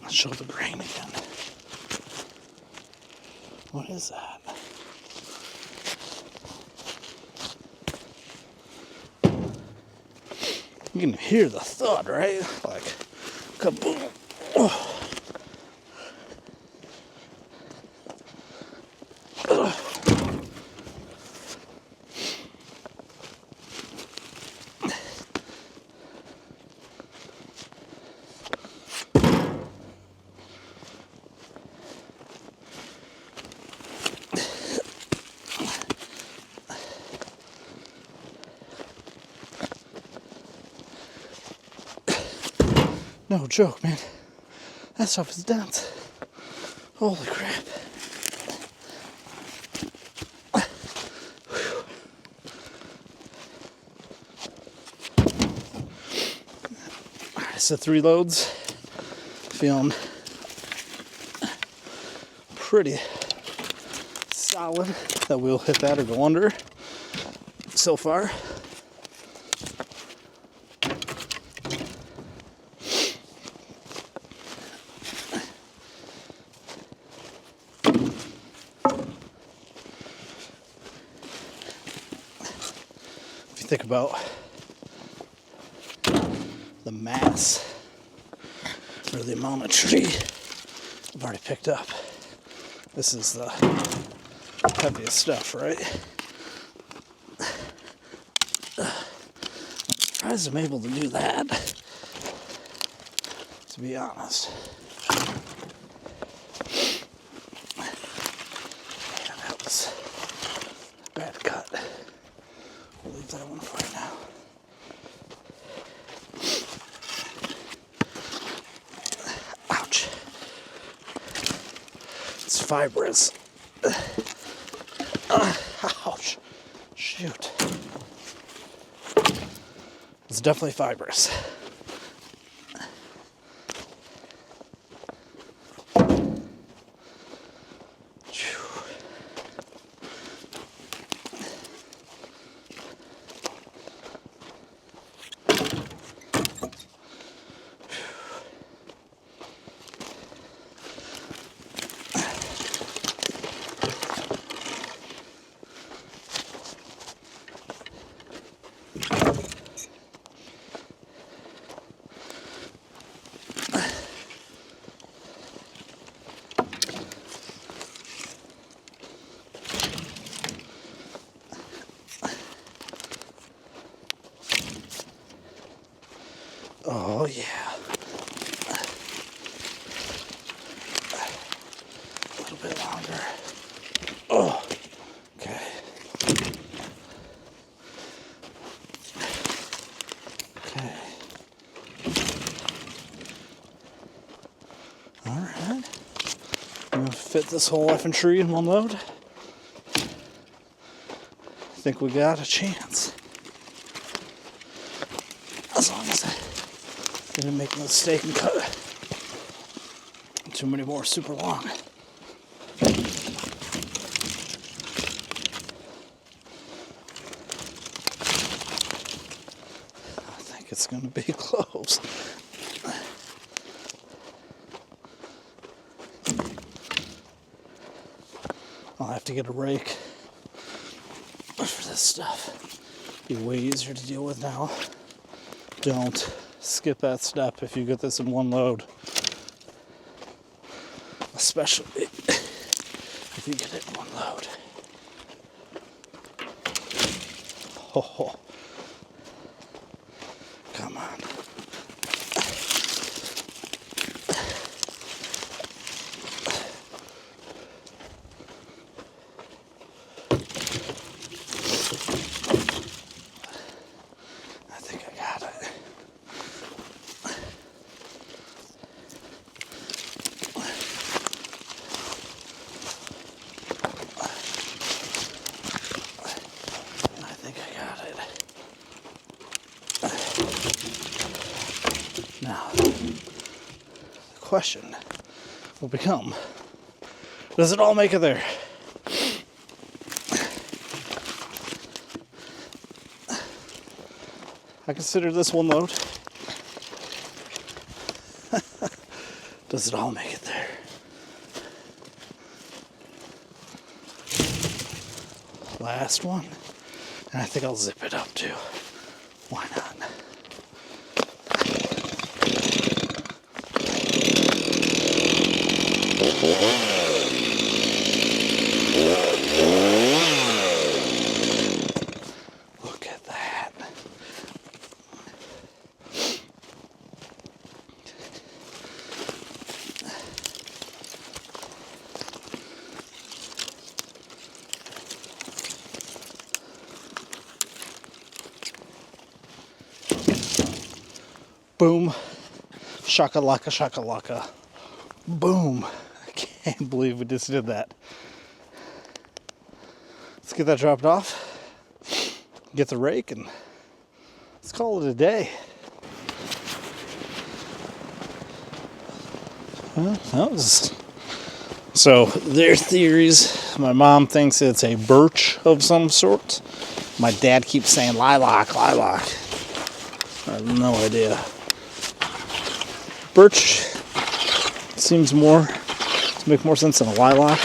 Let's show the grain again. What is that? You can hear the thud, right? Like, kaboom. Oh. no joke, man. That stuff is dense. Holy crap. Alright, so 3 loads. Feeling pretty solid that we'll hit that or go under so far. If you think about the mass or the amount of tree I've already picked up, this is the heaviest stuff, right? I'm surprised I'm able to do that, to be honest. Man, that was a bad cut. We'll leave that one for right now. Ouch. It's fibrous. Ouch. Shoot. It's definitely fibrous. Oh yeah. A little bit longer. Oh, okay. Okay. All right. I'm gonna fit this whole effing tree in one load. I think we got a chance. As long as I didn't make a mistake and cut too many more super long. I think it's gonna be close. I'll have to get a rake for this stuff. Be way easier to deal with now. Don't skip that step if you get this in one load. Especially if you get it in one load. Oh, come on. I think I got it. I think I got it. Now, the question will become, does it all make it there? I consider this one load. Does it all make it there? Last one. And I think I'll zip it up too. Why not? Look at that. Boom Shakalaka, shakalaka. Boom. I can't believe we just did that. Let's get that dropped off. Get the rake and let's call it a day. Well, that was... So, their theories. My mom thinks it's a birch of some sort. My dad keeps saying lilac, lilac. I have no idea. Birch seems to make more sense than a lilac.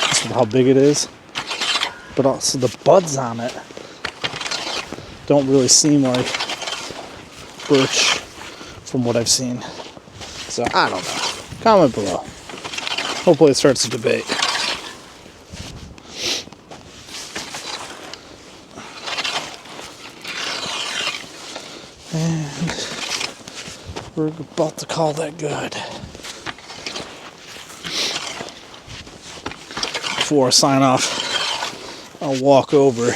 Just with how big it is. But also the buds on it don't really seem like birch from what I've seen. So, I don't know. Comment below. Hopefully it starts a debate. And we're about to call that good. Before I sign off, I'll walk over,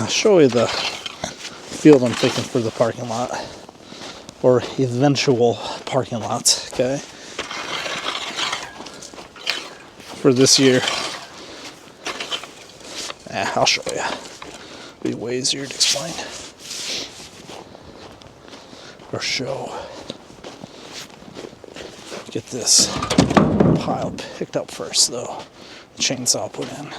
show you the field I'm thinking for the parking lot. Or eventual parking lots, okay? For this year. I'll show you. It'll be way easier to explain. Or show. Get this pile picked up first, though. The chainsaw put in.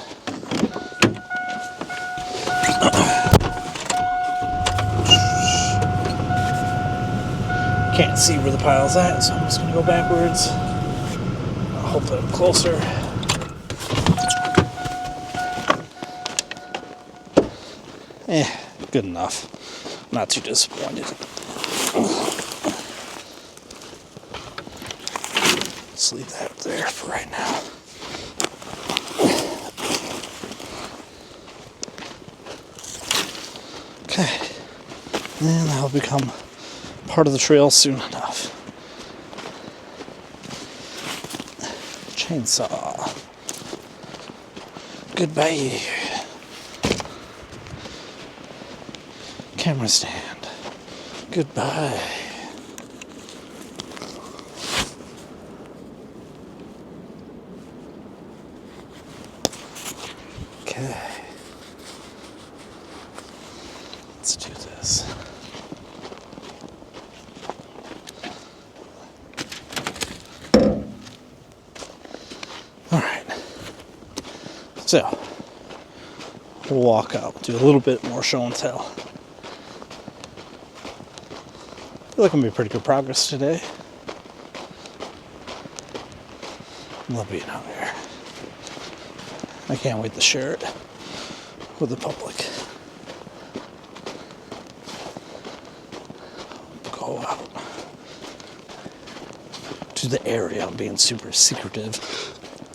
Can't see where the pile's at, so I'm just gonna go backwards. I'll hope that I'm closer. Good enough. Not too disappointed. Let's leave that there for right now. Okay. And that'll become part of the trail soon enough. Chainsaw. Goodbye. Camera stand. Goodbye. Okay. Let's do this. So, we'll walk out, do a little bit more show and tell. I feel like I'm making pretty good progress today. Love being out here. I can't wait to share it with the public. Go out to the area. I'm being super secretive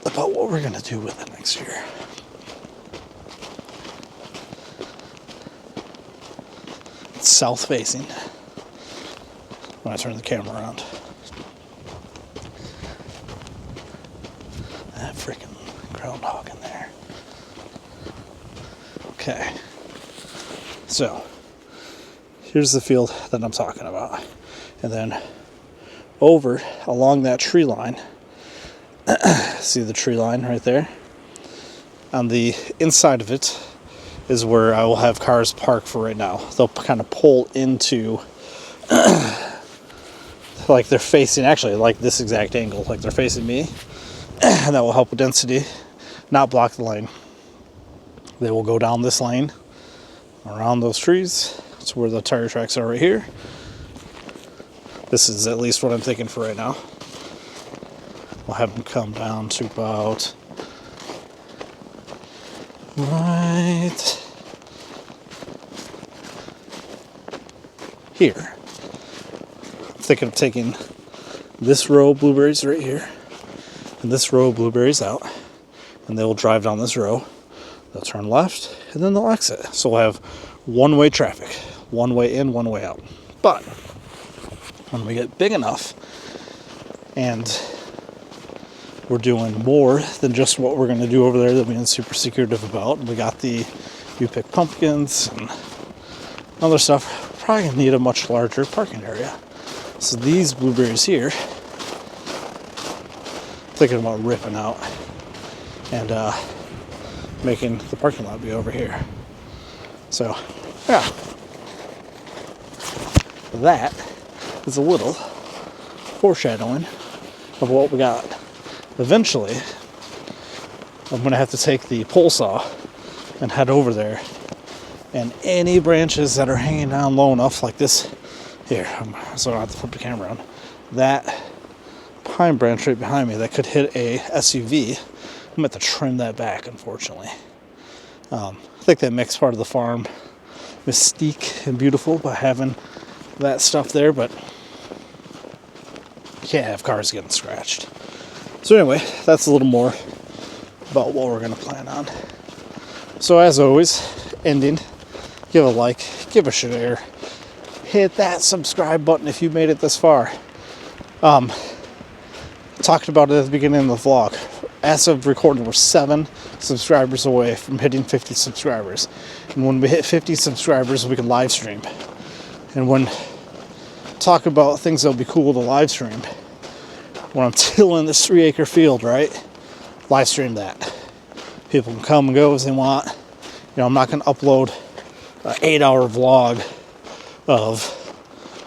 about what we're going to do with it next year. It's south facing when I turn the camera around. That freaking groundhog in there. Okay. So, here's the field that I'm talking about. And then over along that tree line, see the tree line right there? On the inside of it is where I will have cars parked for right now. They'll kind of pull into, like they're facing, actually like this exact angle, like they're facing me. And that will help with density, not block the lane. They will go down this lane, around those trees. That's where the tire tracks are right here. This is at least what I'm thinking for right now. We'll have them come down to about right here. I'm thinking of taking this row of blueberries right here and this row of blueberries out, and they will drive down this row. They'll turn left and then they'll exit. So we'll have one-way traffic, one way in, one way out. But when we get big enough and we're doing more than just what we're going to do over there that we're being super secretive about, we got the you pick pumpkins and other stuff, probably gonna need a much larger parking area. So these blueberries here, thinking about ripping out and making the parking lot be over here. So, yeah. That is a little foreshadowing of what we got. Eventually, I'm going to have to take the pole saw and head over there. And any branches that are hanging down low enough, like this, here, so I don't have to flip the camera around, that pine branch right behind me that could hit a SUV, I'm going to have to trim that back, unfortunately. I think that makes part of the farm mystique and beautiful by having that stuff there, but you can't have cars getting scratched. So anyway, that's a little more about what we're going to plan on. So as always, ending, give a like, give a share, hit that subscribe button if you made it this far. Talked about it at the beginning of the vlog. As of recording, we're 7 subscribers away from hitting 50 subscribers. And when we hit 50 subscribers, we can live stream. And when talk about things that'll be cool to live stream, when I'm tilling this 3-acre field, right? Live stream that. People can come and go as they want. You know, I'm not going to upload an 8-hour vlog of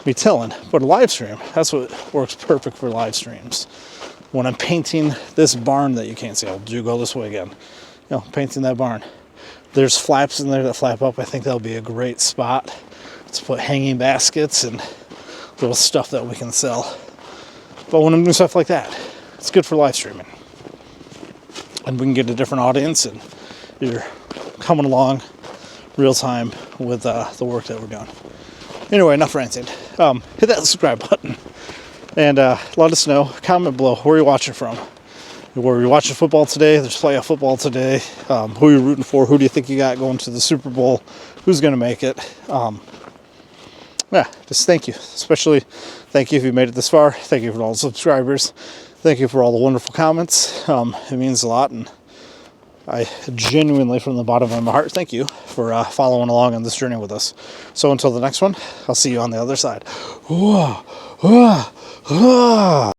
me tilling, but a live stream, that's what works perfect for live streams. When I'm painting this barn that you can't see, I'll go this way again. You know, painting that barn. There's flaps in there that flap up. I think that'll be a great spot to put hanging baskets and little stuff that we can sell. But when I'm doing stuff like that, it's good for live streaming. And we can get a different audience, and you're coming along real time with the work that we're doing. Anyway, enough ranting. Hit that subscribe button. And let us know, comment below, where you're watching from. Were you watching football today? There's playoff football today. Who you're rooting for? Who do you think you got going to the Super Bowl? Who's going to make it? Yeah, just thank you. Especially thank you if you made it this far. Thank you for all the subscribers. Thank you for all the wonderful comments. It means a lot, and I genuinely, from the bottom of my heart, thank you for following along on this journey with us. So until the next one, I'll see you on the other side.